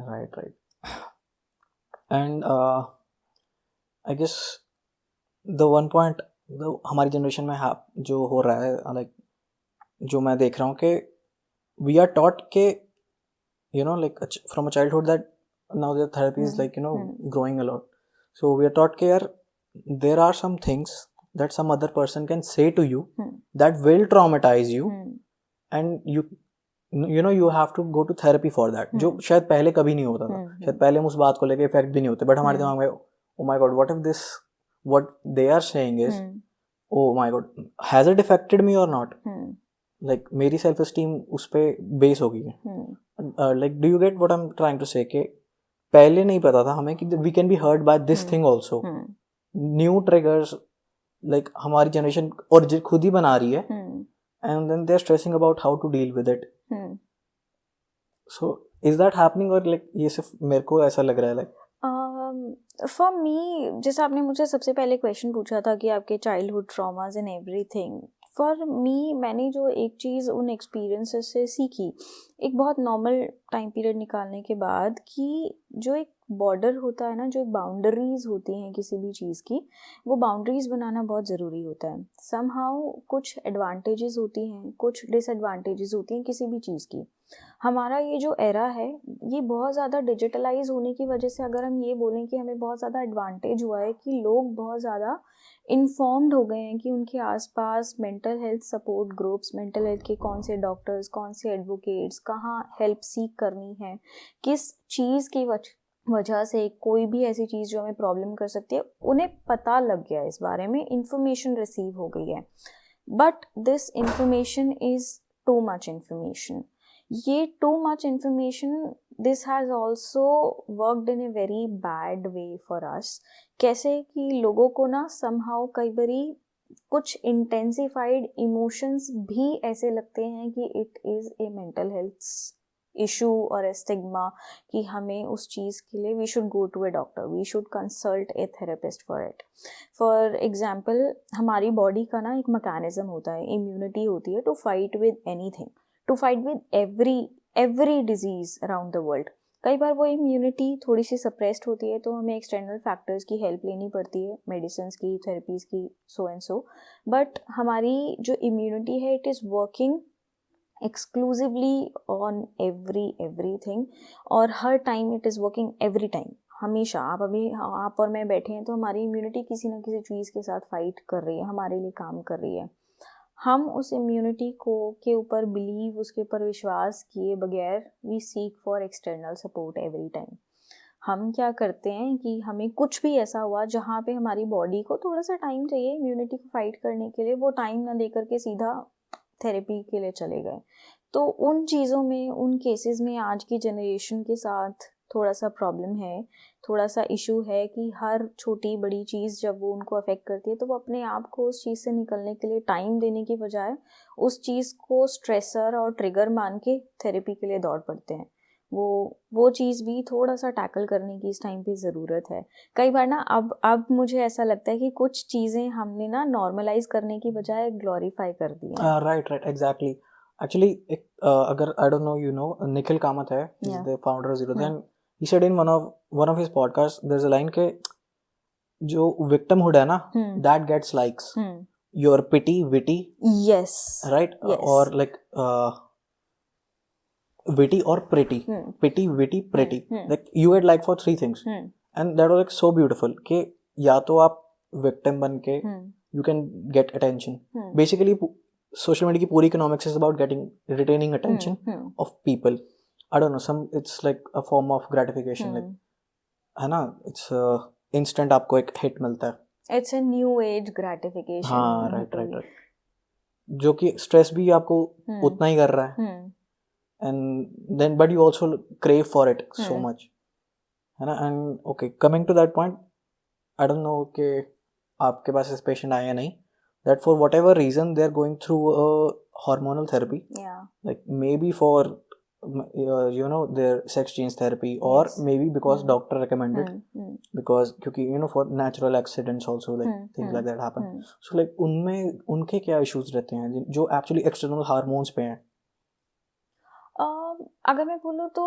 S1: Right and I guess the one point हमारी जनरेशन में जो हो रहा है, लाइक जो मैं देख रहा हूँ कि वी आर टॉट के like from a childhood that now the therapy is like growing a lot, so we are taught कि यार there are some things that some other person can say to you that will traumatize you, and you have to go to therapy for that, जो शायद पहले कभी नहीं होता था, शायद पहले हम उस बात को लेके इफेक्ट भी नहीं होते, बट हमारे दिमाग में oh my god, what if this, what they are saying is oh my god, has it affected me or not, like मेरी सेल्फ एस्टीम उस पे बेस हो गई है। Like do you get what I'm trying to say कि पहले नहीं पता था हमें कि we can be hurt by this thing also, new triggers like हमारी generation और खुद ही बना रही है, and then they're stressing about how to deal with it, so is that happening, और like ये सिर्फ मेरे को ऐसा लग रहा है like
S2: फॉर मी, जैसे आपने मुझे सबसे पहले क्वेश्चन पूछा था कि आपके childhood traumas and everything, for me मैंने जो एक चीज़ उन एक्सपीरियंसेस से सीखी, एक बहुत नॉर्मल टाइम पीरियड निकालने के बाद, कि जो एक बॉर्डर होता है ना, जो एक बाउंड्रीज होती हैं किसी भी चीज़ की, वो बाउंड्रीज बनाना बहुत ज़रूरी होता है। समहाउ कुछ एडवांटेजेस होती हैं, कुछ डिसएडवांटेजेस होती हैं किसी भी चीज़ की। हमारा ये जो एरा है, ये बहुत ज़्यादा डिजिटलाइज होने की वजह से अगर हम ये बोलें कि हमें बहुत ज़्यादा एडवांटेज हुआ है कि लोग बहुत ज़्यादा इन्फॉर्म्ड हो गए हैं कि उनके आसपास mental health support groups, mental health के कौन से डॉक्टर्स, कौन से एडवोकेट्स, कहाँ हेल्प सीख करनी है, किस चीज़ की वजह से, कोई भी ऐसी चीज़ जो हमें प्रॉब्लम कर सकती है, उन्हें पता लग गया इस बारे में, इंफॉर्मेशन रिसीव हो गई है. But this information is too much information. ये too much information, this has also worked in a very bad way for us. कैसे कि लोगों को ना समहाउ कई बारी कुछ इंटेंसिफाइड इमोशंस भी ऐसे लगते हैं कि it is a mental health issue और ए स्टिग्मा, कि हमें उस चीज़ के लिए we should go to a doctor, we should consult a therapist for it. For example, हमारी बॉडी का ना एक मैकेनिज्म होता है, इम्यूनिटी होती है to fight with anything, to fight with every disease around the world. कई बार वो इम्यूनिटी थोड़ी सी सप्रेस्ड होती है तो हमें एक्सटर्नल फैक्टर्स की हेल्प लेनी पड़ती है, मेडिसिन की, थेरेपीज़ की, सो एंड सो. बट हमारी जो इम्यूनिटी है, it is working exclusively on everything, और हर time it is working every time. हमेशा आप और मैं बैठे हैं तो हमारी इम्यूनिटी किसी न किसी चीज़ के साथ फाइट कर रही है, हमारे लिए काम कर रही है. हम उस इम्यूनिटी के ऊपर बिलीव, उसके ऊपर विश्वास किए बगैर we seek for external support every time. हम क्या करते हैं कि हमें कुछ भी ऐसा हुआ जहाँ पे हमारी बॉडी को थोड़ा सा टाइम चाहिए इम्यूनिटी को फाइट करने के लिए, वो टाइम ना दे करके सीधा थेरेपी के लिए चले गए. तो उन चीज़ों में, उन केसेस में आज की जनरेशन के साथ थोड़ा सा प्रॉब्लम है, थोड़ा सा इशू है कि हर छोटी बड़ी चीज़ जब वो उनको अफेक्ट करती है तो वो अपने आप को उस चीज़ से निकलने के लिए टाइम देने की बजाय उस चीज़ को स्ट्रेसर और ट्रिगर मान के थेरेपी के लिए दौड़ पड़ते हैं. वो चीज़ भी थोड़ा सा टैकल करने की इस टाइम पे ज़रूरत है. कई बार ना अब मुझे ऐसा लगता है कि कुछ चीज़ें हमने ना नॉर्मलाइज करने की बजाय ग्लोरीफाई कर दी हैं.
S1: Right exactly. एक्चुअली एक अगर I don't know you know Nikhil Kamath है, is the founder of zero, then he said in one of his podcast there is a line के जो विक्टिमहुड है ना, that gets likes, your pity witty,
S2: yes,
S1: right, और like witty or pretty, pity, witty, pretty, like you had like for three things, and that was like so beautiful कि या तो आप victim बन के you can get attention. Basically social media की पूरी economics is about retaining attention of people. I don't know, it's like a form of gratification, like है ना, it's instant आपको एक hit मिलता है.
S2: It's a new age gratification.
S1: हाँ, right. जो कि stress भी आपको उतना ही कर रहा है. And then but you also crave for it so much, है ना. and okay, coming to that point, I don't know कि आपके पास इस patient आए या नहीं, that for whatever reason they are going through a hormonal therapy, like maybe for you know their sex change therapy, or maybe because doctor recommended, because क्योंकि you know for natural accidents also like things like that happen. So like उनमें उनके क्या issues रहते हैं जो actually external hormones पे हैं?
S2: अगर मैं बोलूँ तो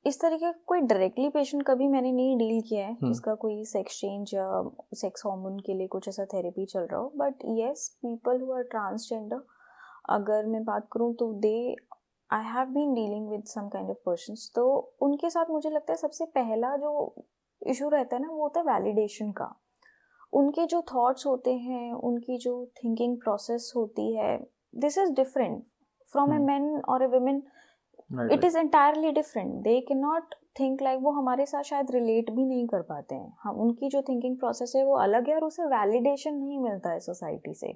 S2: इस तरीके का कोई डायरेक्टली पेशेंट कभी मैंने नहीं डील किया है जिसका कोई सेक्स चेंज या सेक्स हार्मोन के लिए कुछ ऐसा थेरेपी चल रहा हो. But yes, people who are transgender, अगर मैं बात करूँ तो I have been dealing with some kind of persons. तो उनके साथ मुझे लगता है सबसे पहला जो इशू रहता है ना, वो होता है वैलिडेशन का. उनके जो थॉट्स होते हैं, उनकी जो थिंकिंग प्रोसेस होती है, this is different from a man और a woman. It is entirely different. They can not think like, वो हमारे साथ शायद रिलेट भी नहीं कर पाते हैं. हम उनकी जो थिंकिंग प्रोसेस है वो अलग है और उसे वैलिडेशन नहीं मिलता है सोसाइटी से.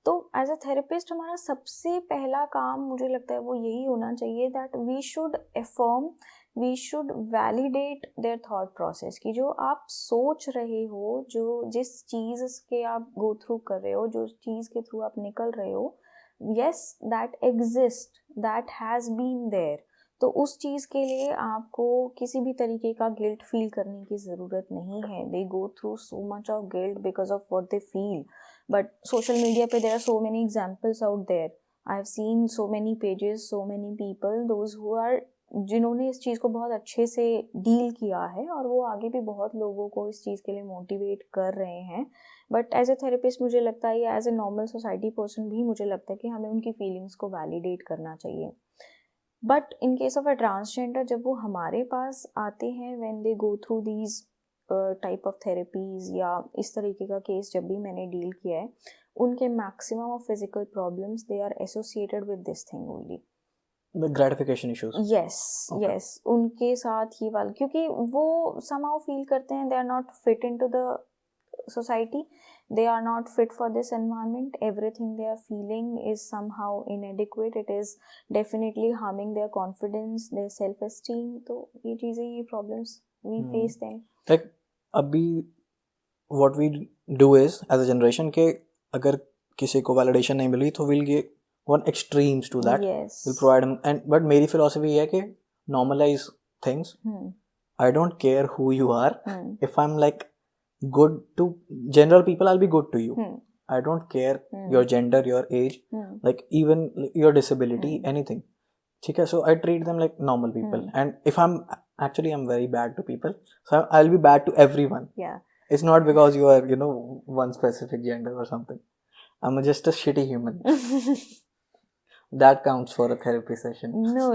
S2: तो एज अ थेरेपिस्ट हमारा सबसे पहला काम मुझे लगता है वो यही होना चाहिए, that we should affirm, we should validate their thought process, कि जो आप सोच रहे हो, जो जिस चीज़ के आप गो थ्रू कर रहे हो, जो चीज़ के थ्रू आप निकल रहे हो, yes, that exists, that has been there. तो उस चीज़ के लिए आपको किसी भी तरीके का गिल्ट फील करने की ज़रूरत नहीं है. they go through so much of guilt because of what they feel. but social media पे there are so many examples out there. I have seen so many pages, so many people, those who are, जिन्होंने इस चीज़ को बहुत अच्छे से deal किया है और वो आगे भी बहुत लोगों को इस चीज़ के लिए मोटिवेट कर रहे हैं. बट एज ए थेरेपिस्ट मुझे लगता है, या as a normal society person भी मुझे लगता है कि हमें उनकी फीलिंग्स को वैलिडेट करना चाहिए. But in case of a transgender, जब वो हमारे पास आते हैं, when they go through these type of therapies, या इस तरीके का केस जब भी मैंने डील किया है, उनके maximum of physical problems they are associated with this thing only.
S1: The gratification issues.
S2: yes
S1: Okay.
S2: yes उनके साथ ही वाला, क्योंकि वो somehow feel करते हैं they are not fit into the society, they are not fit for this environment, everything they are feeling is somehow inadequate, it is definitely harming their confidence, their self esteem. तो ये चीज़ें, ये problems we face them.
S1: Like अभी what we do is as a generation के अगर किसी को validation नहीं मिली तो we'll get one extremes to that.
S2: Yes.
S1: We'll provide them, and but मेरी philosophy ये है कि normalize things. I don't care who you are. If I'm like good to general people, I'll be good to you. I don't care your gender, your age, like even your disability, anything. ठीक है, so I treat them like normal people. And if I'm very bad to people, so I'll be bad to everyone.
S2: Yeah.
S1: It's not because you are, you know, one specific gender or something. I'm just a shitty human. That counts for a therapy session.
S2: No,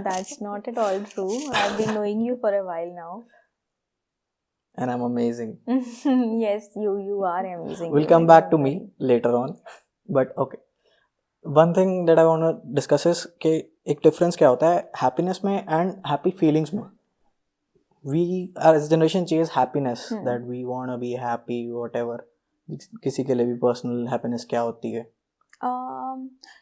S2: that's not at all true. I've been knowing you for a while now.
S1: And I'm amazing.
S2: Yes, you are amazing.
S1: We'll come back to me later on. But okay. One thing that I want to discuss is कि एक difference क्या होता है happiness में and happy feelings में. We as a generation chase happiness, that we want to be happy, whatever. किसी के लिए भी personal happiness क्या होती है?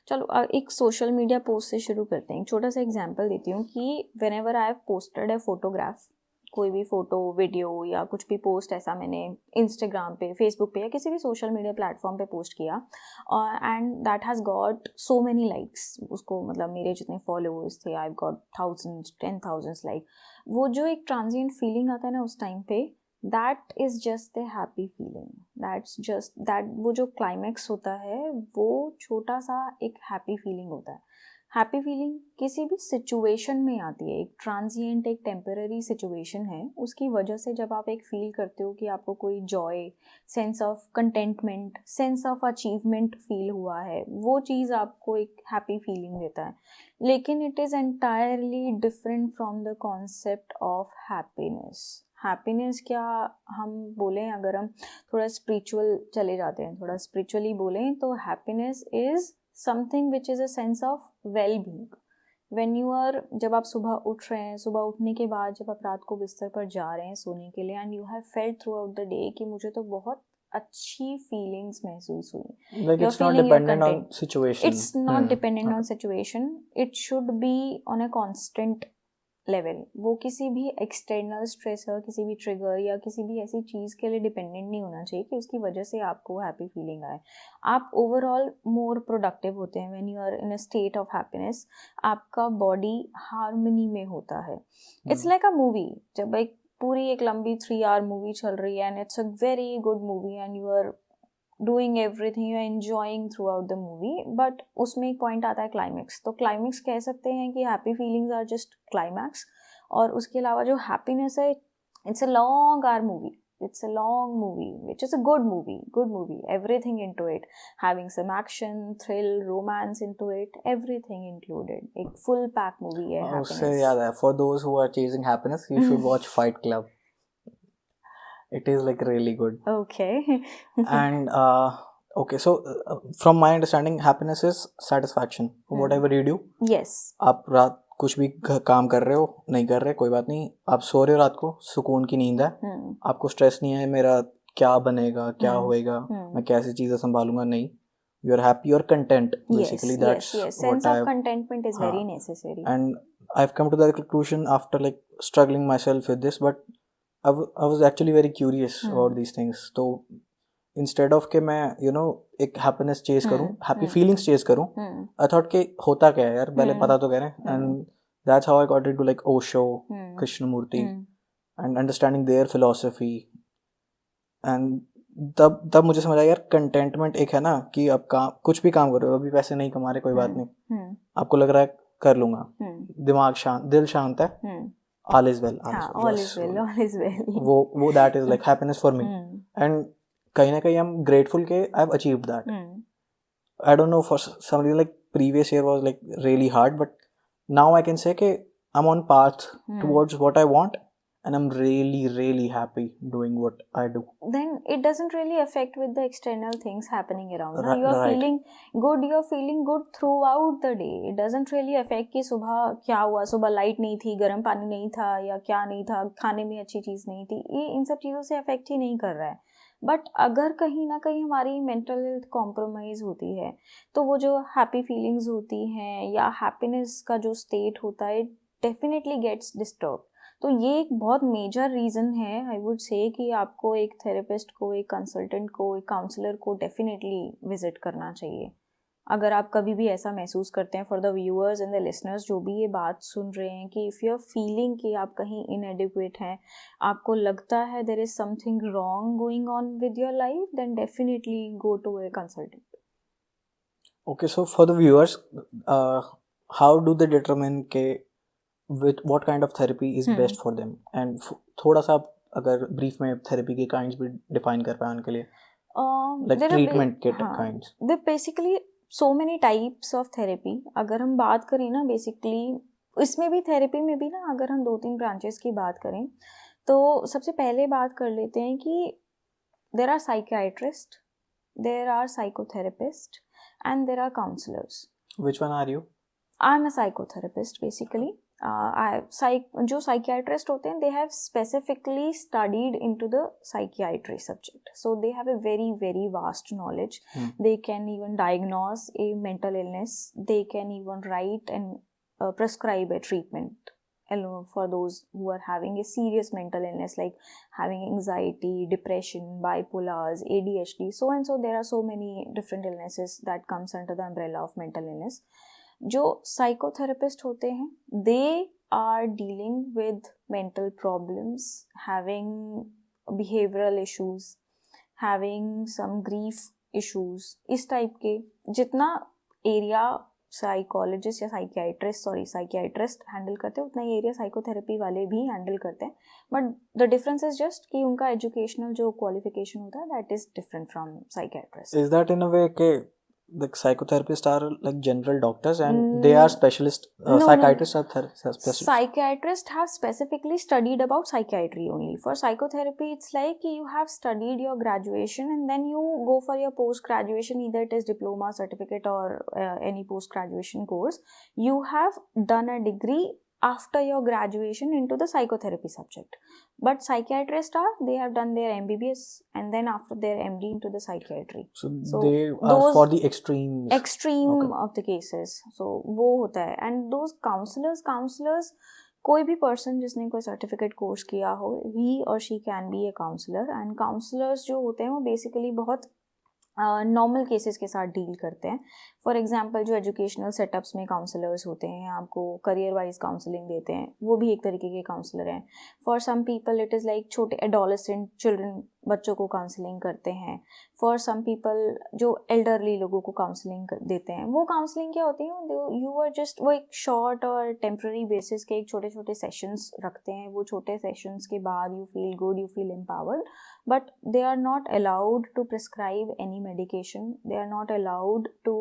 S2: चलो एक सोशल मीडिया पोस्ट से शुरू करते हैं. एक छोटा सा एग्जांपल देती हूँ कि whenever I have posted a photograph, कोई भी फ़ोटो, वीडियो या कुछ भी पोस्ट ऐसा मैंने इंस्टाग्राम पे, फेसबुक पे या किसी भी सोशल मीडिया प्लेटफॉर्म पे पोस्ट किया and that has got so many likes, उसको मतलब मेरे जितने फॉलोअर्स थे, I got 1000s 10,000s like, वो जो एक ट्रांजिएंट फीलिंग आता है ना उस टाइम पे, that is just the happy feeling, that's just that, वो जो क्लाइमैक्स होता है वो छोटा सा एक हैप्पी फीलिंग होता है. हैप्पी फीलिंग किसी भी सिचुएशन में आती है, एक ट्रांजिएंट, एक टेम्पररी सिचुएशन है, उसकी वजह से जब आप एक फील करते हो कि आपको कोई Joy, sense of contentment, sense of achievement feel हुआ है, वो चीज़ आपको एक हैप्पी फीलिंग देता है. लेकिन it is entirely different from the concept of happiness. Happiness क्या हम बोलें, अगर हम थोड़ा स्पिरिचुअल चले जाते हैं, थोड़ा स्पिरिचुअली बोलें, तो happiness is something which is a sense of well-being. When you are, जब आप सुबह उठ रहे हैं, सुबह उठने के बाद जब आप रात को बिस्तर पर जा रहे हैं सोने के लिए, and you have felt throughout the day कि मुझे तो बहुत अच्छी feelings महसूस हुई.
S1: Like it's not dependent on situation.
S2: It's not dependent on situation. It should be on a constant level. वो किसी भी एक्सटर्नल स्ट्रेसर, किसी भी ट्रिगर या किसी भी ऐसी चीज़ के लिए डिपेंडेंट नहीं होना चाहिए कि उसकी वजह से आपको हैप्पी फीलिंग आए. आप ओवरऑल मोर प्रोडक्टिव होते हैं when you are in a state of happiness. आपका बॉडी हार्मनी में होता है. It's like a movie. जब एक पूरी एक लंबी 3 hour मूवी चल रही है and it's a very good movie and you are doing everything, you are enjoying throughout the movie, but उसमें एक पॉइंट आता है क्लाइमैक्स. तो क्लाइमैक्स कह सकते हैं कि happy feelings are just climax. और उसके अलावा जो हैप्पीनेस है, it's a long hour movie, it's a long movie which is a good movie, everything into it, having some action, thrill, romance into it, everything included. एक full pack movie है happiness.
S1: उससे याद है, for those who are chasing happiness, you should watch Fight Club. It is like really good.
S2: Okay.
S1: And okay, so from my understanding, happiness is satisfaction for whatever you do.
S2: Yes.
S1: आप रात कुछ भी काम कर रहे हो, नहीं कर रहे, कोई बात नहीं, आप सो रहे हो रात को, सुकून की नींद है, आपको स्ट्रेस नहीं है मेरा क्या बनेगा, क्या होएगा, मैं कैसी चीज़ें संभालूंगा, नहीं, you are happy, you are content, basically. That's
S2: sense of contentment is very necessary.
S1: And I've come to that conclusion after like struggling myself with this, but I was actually very curious about these things. So instead of कि मैं एक happiness chase करूँ, happy feelings chase करूँ, I thought कि होता क्या है यार, पहले पता तो करें. And that's how I got into like Osho, Krishnamurti, and understanding their philosophy. And तब मुझे समझ आया यार, contentment एक है ना कि अब कुछ भी काम करो, अभी पैसे नहीं कमा रहे, कोई बात नहीं, आपको लग रहा है कर लूंगा, दिमाग शांत, दिल शांत है, all is well.
S2: All is well.
S1: वो that is like happiness for me. And कहीं ना कहीं I'm grateful कि I've achieved that. I don't know, for somebody like previous year was like really hard, but now I can say कि I'm on path towards what I want, and I'm really happy doing what I do,
S2: then it doesn't really affect with the external things happening around. Now you are
S1: right.
S2: feeling good, you are feeling good throughout the day. It doesn't really affect कि सुबह क्या हुआ, सुबह light नहीं थी, गर्म पानी नहीं था, या क्या नहीं था, खाने में अच्छी चीज़ नहीं थी, ये इन सब चीज़ों से अफेक्ट ही नहीं कर रहा है. बट अगर कहीं ना कहीं हमारी मेंटल हेल्थ कॉम्प्रोमाइज होती है, तो वो जो हैप्पी फीलिंग्स होती हैं या हैप्पीनेस का जो स्टेट होता है, डेफिनेटली गेट्स डिस्टर्ब. तो ये एक बहुत मेजर रीज़न है, आई वुड से, कि आपको एक थेरेपिस्ट को, एक कंसल्टेंट को, एक काउंसलर को डेफिनेटली विजिट करना चाहिए. अगर आप कभी भी ऐसा महसूस करते हैं, for the viewers and the listeners जो भी ये बात सुन रहे हैं, कि इफ़ यू आर फीलिंग कि आप कहीं इनएडिक्वेट हैं, आपको लगता है there is something wrong going on with your life, then definitely go to a consultant.
S1: Okay, so for the viewers, how do they determine के with what kind of therapy is best for them, and थोड़ा सा आप अगर brief में therapy के kinds भी define कर पाए उनके लिए, like treatment के kinds.
S2: There basically so many types of therapy. अगर हम बात करें ना, basically इसमें भी थेरेपी में भी ना, अगर हम 2-3 ब्रांचेस की बात करें, तो सबसे पहले बात कर लेते हैं कि there are psychiatrists, there are psychotherapists, and there are counselors.
S1: Which one are you?
S2: I'm a psychotherapist basically. जो साइकियाट्रिस्ट होते हैं, they have specifically studied into the psychiatry subject, so they have a very vast knowledge. They can even diagnose a mental illness, they can even write and prescribe a treatment for those who are having a serious mental illness, like having anxiety, depression, bipolars, ADHD, so and so. There are so many different illnesses that comes under the umbrella of mental illness. जो psychotherapist होते हैं, they are dealing with mental problems, having behavioural issues, having some grief issues, इस type के जितना area psychologist या psychiatrist handle करते हैं, उतना ही एरिया साइकोथेरेपी वाले भी हैंडल करते हैं. But the difference is just कि उनका एजुकेशनल जो क्वालिफिकेशन होता है, that is different from psychiatrist.
S1: Is that in a way के the psychotherapists are like general doctors and they are specialist, psychiatrists are specialists?
S2: Psychiatrists have specifically studied about psychiatry only. For psychotherapy, it's like you have studied your graduation and then you go for your post-graduation, either it is diploma, certificate, or any post-graduation course. You have done a degree after your graduation into the psychotherapy subject. But psychiatrists they have done their MBBS and then after their MD into the psychiatry.
S1: So they are for the extreme
S2: of the cases. So वो होता है. And those counselors, कोई भी person जिसने कोई certificate course किया हो, he or she can be a counselor. And counselors जो होते हैं वो बेसिकली बहुत नॉर्मल केसेस के साथ डील करते हैं. फॉर एग्जांपल जो एजुकेशनल सेटअप्स में काउंसलर्स होते हैं, आपको करियर वाइज काउंसलिंग देते हैं, वो भी एक तरीके के काउंसलर हैं. For some people it is like छोटे एडोलेसेंट चिल्ड्रन, बच्चों को काउंसलिंग करते हैं. फॉर सम पीपल जो एल्डरली लोगों को काउंसलिंग देते हैं. वो काउंसलिंग क्या होती है, यू आर जस्ट, वो एक शॉर्ट और टेम्प्रेरी बेसिस के एक छोटे छोटे सेशंस रखते हैं. वो छोटे सेशंस के बाद you feel good, you feel empowered, but they are not allowed to prescribe any medication. They are not allowed to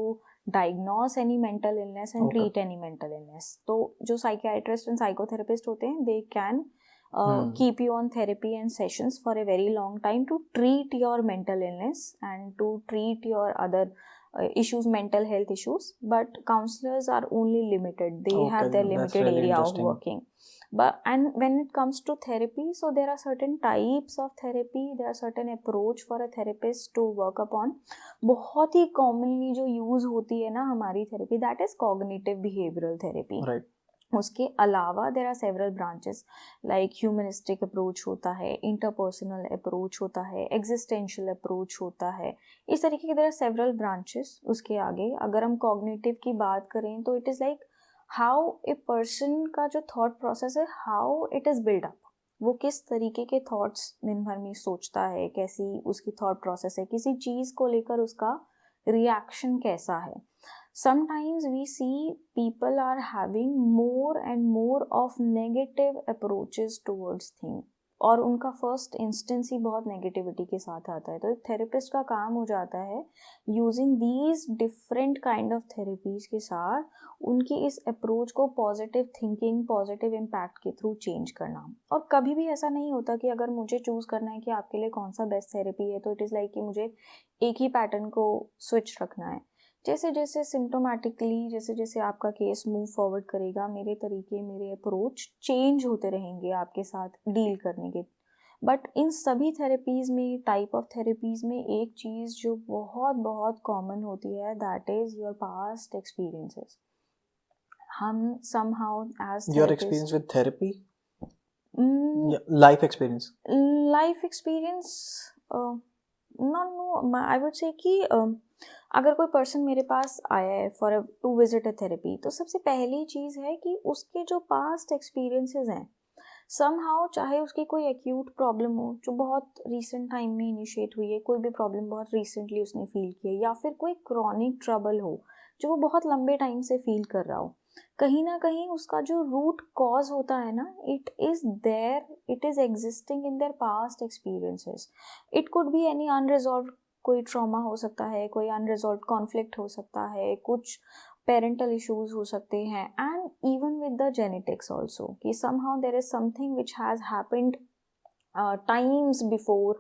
S2: diagnose any mental illness and treat any mental illness. तो जो psychiatrist and psychotherapist होते हैं, they can keep you on therapy and sessions for a very long time to treat your mental illness and to treat your other issues, mental health issues. But counselors are only limited. They have their limited really area of working. And when it comes to therapy, so there are certain types of therapy, there are certain approach for a therapist to work upon. बहुत ही commonly जो use होती है ना हमारी therapy, that is cognitive behavioral therapy.
S1: Right.
S2: उसके अलावा there are several branches like humanistic approach होता है, interpersonal approach होता है, existential approach होता है. इस तरीके के there are several branches. उसके आगे अगर हम cognitive की बात करें तो it is like how a person का जो thought process है, how it is built up. वो किस तरीके के thoughts दिन भर में सोचता है, कैसी उसकी thought process है, किसी चीज़ को लेकर उसका reaction कैसा है. Sometimes we see people are having more and more of negative approaches towards things. और उनका फर्स्ट इंस्टेंस ही बहुत नेगेटिविटी के साथ आता है। तो एक थेरेपिस्ट का काम हो जाता है using these different kind of therapies के साथ उनकी इस अप्रोच को पॉजिटिव थिंकिंग, पॉजिटिव इम्पैक्ट के थ्रू चेंज करना। और कभी भी ऐसा नहीं होता कि अगर मुझे चूज़ करना है कि आपके लिए कौन सा बेस्ट थेरेपी है तो इट इज़ लाइक कि मुझे एक ही पैटर्न को स्विच रखना है। जैसे जैसे सिम्टोमेटिकली जैसे जैसे आपका केस मूव फॉरवर्ड करेगा, मेरे तरीके, मेरे अप्रोच चेंज होते रहेंगे आपके साथ डील करने के। बट इन सभी थेरेपीज़ में, टाइप ऑफ थेरेपीज़ में एक चीज़ जो बहुत बहुत कॉमन होती है, that is your past experiences. हम somehow as
S1: Your
S2: therapists,
S1: experience with therapy?
S2: mm,
S1: Yeah, life experience.
S2: Life experience no, I would say कि अगर कोई पर्सन मेरे पास आया है for to visit a therapy, तो सबसे पहली चीज़ है कि उसके जो पास्ट एक्सपीरियंसेस हैं समहाउ, चाहे उसकी कोई एक्यूट प्रॉब्लम हो जो बहुत रिसेंट टाइम में इनिशिएट हुई है, कोई भी प्रॉब्लम बहुत रिसेंटली उसने फील की है, या फिर कोई क्रॉनिक ट्रबल हो जो वो बहुत लंबे टाइम से फील कर रहा हो, कहीं ना कहीं उसका जो रूट कॉज होता है ना, it is there, it is existing in their past experiences. It could be any unresolve, कोई ट्रॉमा हो सकता है, कोई अनरिजॉल्व कॉन्फ्लिक्ट हो सकता है, कुछ पेरेंटल इश्यूज हो सकते हैं, and even with the genetics also, कि somehow there is something which has happened times before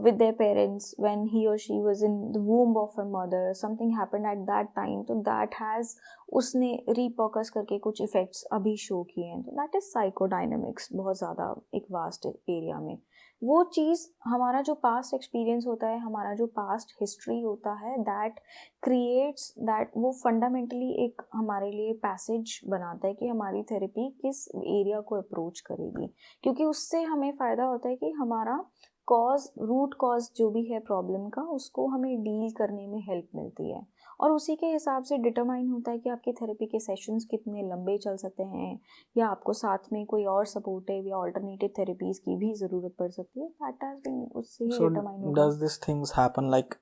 S2: with their parents when he or she was in the womb of her mother, something happened at that time, तो that has उसने repurpose करके कुछ effects अभी show किए हैं। तो that is psychodynamics, बहुत ज़्यादा एक vast area में। वो चीज़, हमारा जो पास्ट एक्सपीरियंस होता है, हमारा जो पास्ट हिस्ट्री होता है, दैट क्रिएट्स दैट, वो फंडामेंटली एक हमारे लिए पैसेज बनाता है कि हमारी थेरेपी किस एरिया को अप्रोच करेगी, क्योंकि उससे हमें फ़ायदा होता है कि हमारा कॉज, रूट कॉज जो भी है प्रॉब्लम का, उसको हमें डील करने में हेल्प मिलती है। और उसी के हिसाब से डिटरमाइन होता है कि आपके थेरेपी के सेशंस कितने लंबे चल सकते हैं, या आपको साथ में कोई और सपोर्टिव या ऑल्टरनेटिव थेरेपीज की भी ज़रूरत पड़ सकती है। दैट हैज़ बीन उससे ही
S1: So
S2: डिटरमाइन होगा।
S1: does these things happen like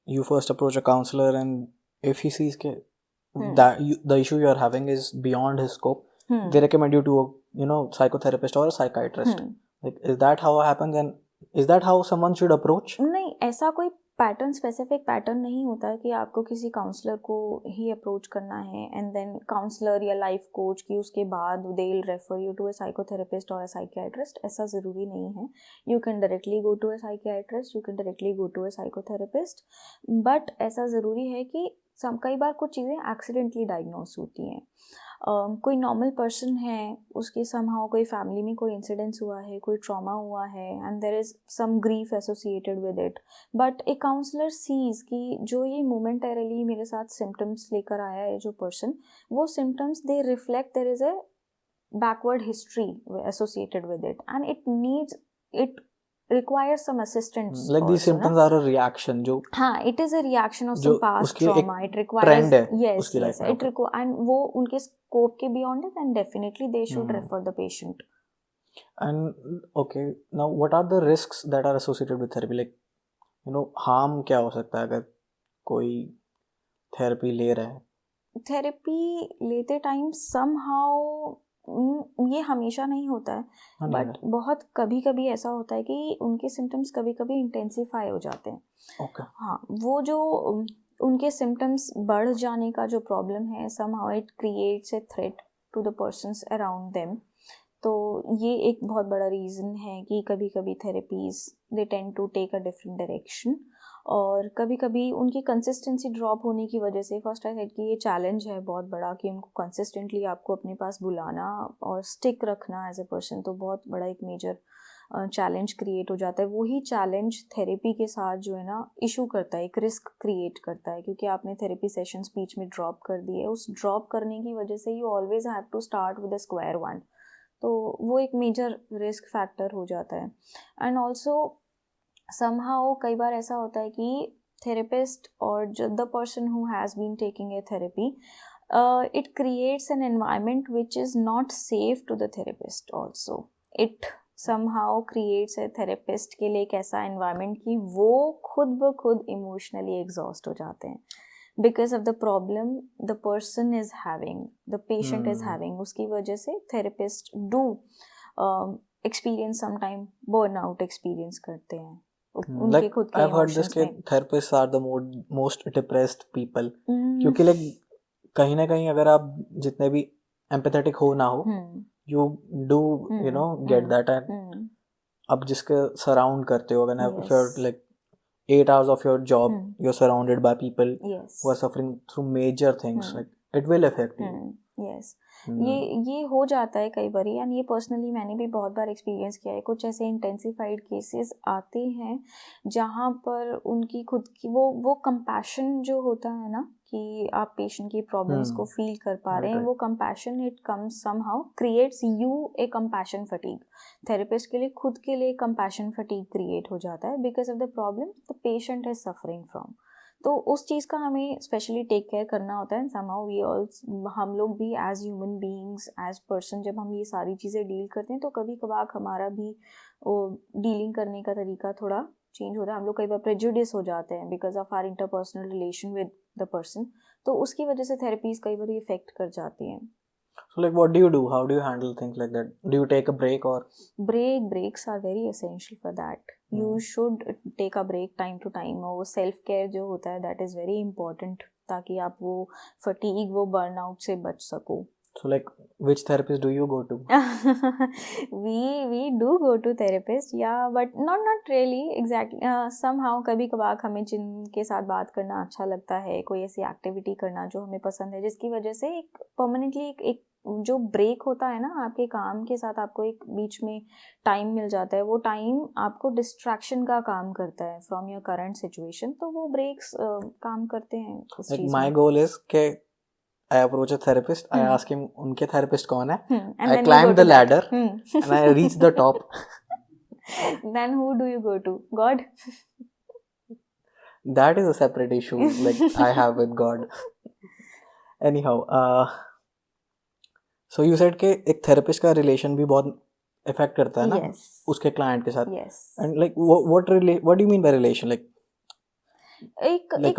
S1: you first approach a counselor and if he sees that the issue you are having is beyond his scope, they recommend you to a psychotherapist or a psychiatrist. Like, is that how it happens, and is that how someone should approach?
S2: नहीं, ऐसा कोई pattern, specific pattern नहीं होता है कि आपको किसी counsellor को ही अप्रोच करना है एंड देन काउंसलर या लाइफ कोच की उसके बाद they will refer you to a psychotherapist और अ साइकियाट्रिस्ट। ऐसा ज़रूरी नहीं है। You can directly go to a psychiatrist, you can directly go to a psychotherapist, but ऐसा ज़रूरी है कि कई बार कुछ चीज़ें एक्सीडेंटली डायग्नोस होती हैं। कोई नॉर्मल पर्सन है, उसके समहाउ कोई फैमिली में कोई इंसिडेंस हुआ है, कोई ट्रॉमा हुआ है, and there is some grief associated with it, but a counsellor sees कि जो ये मोमेंटरली मेरे साथ सिम्टम्स लेकर आया है जो पर्सन, वो symptoms they reflect there is a backward history associated with it, and it needs, it requires some assistance
S1: like these
S2: also,
S1: symptoms
S2: ना?
S1: are a reaction जो
S2: हाँ, it is a reaction of
S1: जो
S2: some past
S1: उसकी
S2: trauma.
S1: एक
S2: It requires
S1: trend है
S2: yes,
S1: उसकी
S2: yes,
S1: life में,
S2: it require, and वो उनके scope के beyond है, then definitely they should refer the patient.
S1: And okay, now what are the risks that are associated with therapy? Like, harm क्या हो सकता है अगर कोई थेरेपी ले रहा है?
S2: थेरेपी लेते टाइम somehow ये हमेशा नहीं होता है, बट बहुत कभी कभी ऐसा होता है कि उनके सिम्टम्स कभी कभी इंटेंसिफाई हो जाते हैं।
S1: Okay.
S2: हाँ, वो जो उनके सिम्टम्स बढ़ जाने का जो प्रॉब्लम है, somehow it creates a threat to the persons around them. तो ये एक बहुत बड़ा रीज़न है कि कभी कभी therapies they tend to take a different direction, और कभी कभी उनकी कंसिस्टेंसी ड्रॉप होने की वजह से, फर्स्ट आई सेड कि ये चैलेंज है बहुत बड़ा कि उनको कंसिस्टेंटली आपको अपने पास बुलाना और स्टिक रखना एज ए पर्सन, तो बहुत बड़ा एक मेजर चैलेंज क्रिएट हो जाता है। वही चैलेंज थेरेपी के साथ जो है ना इशू करता है, एक रिस्क क्रिएट करता है, क्योंकि आपने थेरेपी सेशंस बीच में ड्रॉप कर दिए, उस ड्रॉप करने की वजह से you always have to start with a square one, तो वो एक मेजर रिस्क फैक्टर हो जाता है। एंड ऑल्सो समहाउ कई बार ऐसा होता है कि थेरेपिस्ट और the person who has been taking a therapy, it creates an environment which is not safe to the therapist also. It somehow creates a therapist के लिए एक ऐसा एनवायरनमेंट कि वो खुद ब खुद इमोशनली एग्जॉस्ट हो जाते हैं because of the problem the person is having, the patient is having, उसकी वजह से therapist do experience sometime burnout experience करते हैं उनके
S1: like
S2: खुद के
S1: I've heard this
S2: इमोशंस
S1: कि
S2: में।
S1: therapists are the most depressed people, क्योंकि like कहीं ना कहीं अगर आप जितने भी empathetic हो ना हो, you do you know get that, and अब जिसके surround करते हो, when if you're like 8 hours of your job, you're surrounded by people who are suffering through major things, like it will affect you.
S2: Yes. ये हो जाता है कई बार, and ये पर्सनली मैंने भी बहुत बार एक्सपीरियंस किया है। कुछ ऐसे इंटेंसिफाइड केसेस आते हैं जहाँ पर उनकी खुद की वो कंपैशन जो होता है ना, कि आप पेशेंट की प्रॉब्लम्स को फील कर पा रहे हैं, वो compassion it comes somehow creates U A compassion fatigue. Therapist के लिए खुद के लिए कंपैशन फटीग क्रिएट हो जाता है because of the problem the patient is suffering from. तो उस चीज़ का हमें स्पेशली टेक केयर करना होता है। समहाउ वी ऑल्सो, हम लोग भी as human beings, as person, जब हम ये सारी चीज़ें डील करते हैं तो कभी कभार हमारा भी डीलिंग करने का तरीका थोड़ा चेंज होता है। हम लोग कई बार प्रेजुडिस हो जाते हैं because of our interpersonal relation with the person, तो उसकी वजह से थेरेपीज कई बार इफेक्ट कर जाती हैं।
S1: So like what do you do? How do you handle things like that? Do you take a break or?
S2: Breaks are very essential for that. You should take a break time to time. वो self care जो होता है that is very important, ताकि आप वो fatigue, वो burnout से बच सको।
S1: So like which therapist do you go to?
S2: we do go to therapist, yeah, but not really exactly. Somehow कभी कभार हमें जिनके साथ बात करना अच्छा लगता है, कोई ऐसी एक्टिविटी करना जो हमें पसंद है, जिसकी वजह से एक परमानेंटली एक जो ब्रेक होता है ना आपके काम के साथ, आपको एक बीच में टाइम मिल जाता है, वो टाइम आपको डिस्ट्रैक्शन का काम करता है फ्रॉम योर करंट सिचुएशन, तो वो ब्रेक्स काम करते हैं इस चीज में।
S1: My goal is कि I approach a therapist, I ask him उनके therapist कौन है, I climb the ladder and I reach the top.
S2: Then who do you go to? God?
S1: That is a separate issue like I have with God. Anyhow, so you said कि एक therapist का relation भी बहुत affect करता है ना उसके client के साथ.
S2: Yes.
S1: And like what do you mean by relation? Like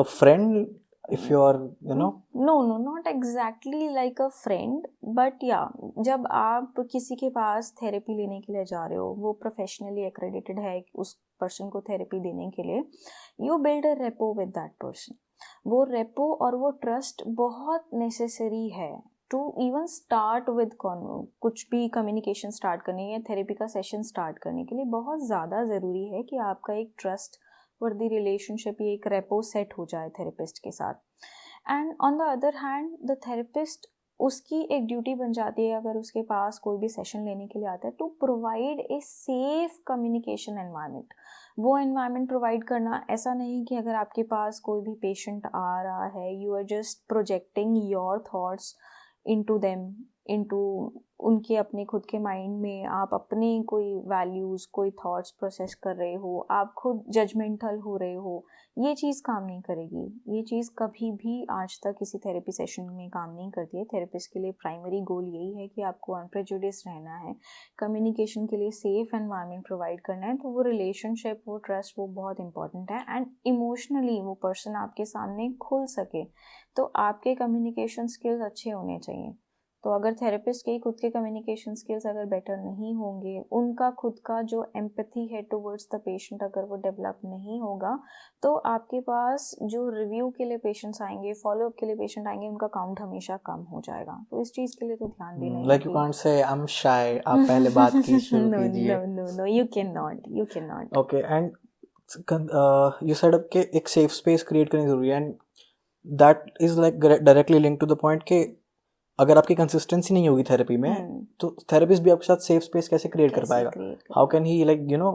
S1: a friend? If you are, you know,
S2: no, not exactly like a friend, but yeah, जब आप किसी के पास थेरेपी लेने के लिए जा रहे हो, वो प्रोफेशनली एक्रेडिटेड है उस पर्सन को थेरेपी देने के लिए, you build a rapport with that person. वो रेपो और वो ट्रस्ट बहुत नेसेसरी है टू इवन स्टार्ट विद कुछ भी कम्युनिकेशन स्टार्ट करने या थेरेपी का सेशन स्टार्ट करने के लिए बहुत ज़्यादा ज़रूरी है कि आपका एक ट्रस्ट वर्दी रिलेशनशिप, ये एक रेपो सेट हो जाए थेरेपिस्ट के साथ। And on the other hand the therapist, उसकी एक ड्यूटी बन जाती है अगर उसके पास कोई भी सेशन लेने के लिए आता है, to provide a safe communication environment. वो एनवायरनमेंट प्रोवाइड करना, ऐसा नहीं कि अगर आपके पास कोई भी पेशेंट आ रहा है, you are just projecting your thoughts into them, into उनके अपने खुद के माइंड में आप अपने कोई वैल्यूज़, कोई थॉट्स प्रोसेस कर रहे हो, आप खुद जजमेंटल हो रहे हो, ये चीज़ काम नहीं करेगी। ये चीज़ कभी भी आज तक किसी थेरेपी सेशन में काम नहीं करती है। थेरेपिस्ट के लिए प्राइमरी गोल यही है कि आपको अनप्रेजुडिस रहना है, कम्युनिकेशन के लिए सेफ एनवायरनमेंट प्रोवाइड करना है। तो वो रिलेशनशिप, वो ट्रस्ट, वो बहुत इंपॉर्टेंट है। एंड इमोशनली वो पर्सन आपके सामने खुल सके, तो आपके कम्युनिकेशन स्किल्स अच्छे होने चाहिए। तो अगर थेरेपिस्ट के खुद के कम्युनिकेशन स्किल्स अगर बेटर नहीं होंगे, उनका खुद का जो एम्पैथी है टुवर्ड्स द पेशेंट अगर वो डेवलप नहीं होगा, तो आपके पास जो रिव्यू के लिए पेशेंट्स आएंगे, फॉलोअप के लिए पेशेंट आएंगे, उनका काउंट हमेशा कम हो जाएगा। तो इस चीज़ के लिए तो ध्यान देना है।
S1: Like you can't say I'm shy. आप पहले बात की शुरू कीजिए।
S2: No, you cannot.
S1: Okay, and you said up कि एक safe space create करनी जरूरी है, and that is like directly linked to the point कि अगर आपकी कंसिस्टेंसी नहीं होगी थेरेपी में, तो थेरेपिस्ट भी आपके साथ सेफ स्पेस कैसे क्रिएट कर पाएगा? How can he like you know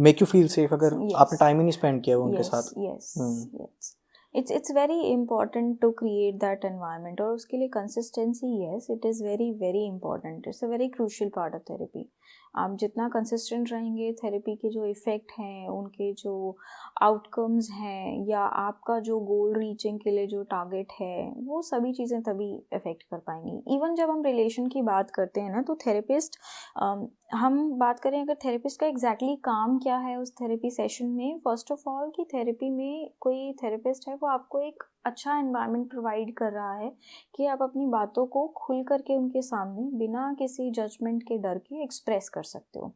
S1: make you feel safe अगर आपने टाइम ही नहीं स्पेंड किया उनके साथ?
S2: yes. It's very important to create that environment, और उसके लिए consistency, yes, it is very very important. It's a very crucial part of therapy. आप जितना कंसिस्टेंट रहेंगे, थेरेपी के जो इफ़ेक्ट हैं, उनके जो आउटकम्स हैं, या आपका जो गोल रीचिंग के लिए जो टारगेट है, वो सभी चीज़ें तभी इफ़ेक्ट कर पाएंगी। इवन जब हम रिलेशन की बात करते हैं ना, तो थेरेपिस्ट, हम बात करें अगर थेरेपिस्ट का एग्जैक्टली काम क्या है उस थेरेपी सेशन में, फर्स्ट ऑफ ऑल कि थेरेपी में कोई थेरेपिस्ट है वो आपको एक अच्छा एनवायरनमेंट प्रोवाइड कर रहा है कि आप अपनी बातों को खुल करके उनके सामने बिना किसी जजमेंट के डर के एक्सप्रेस कर सकते हो।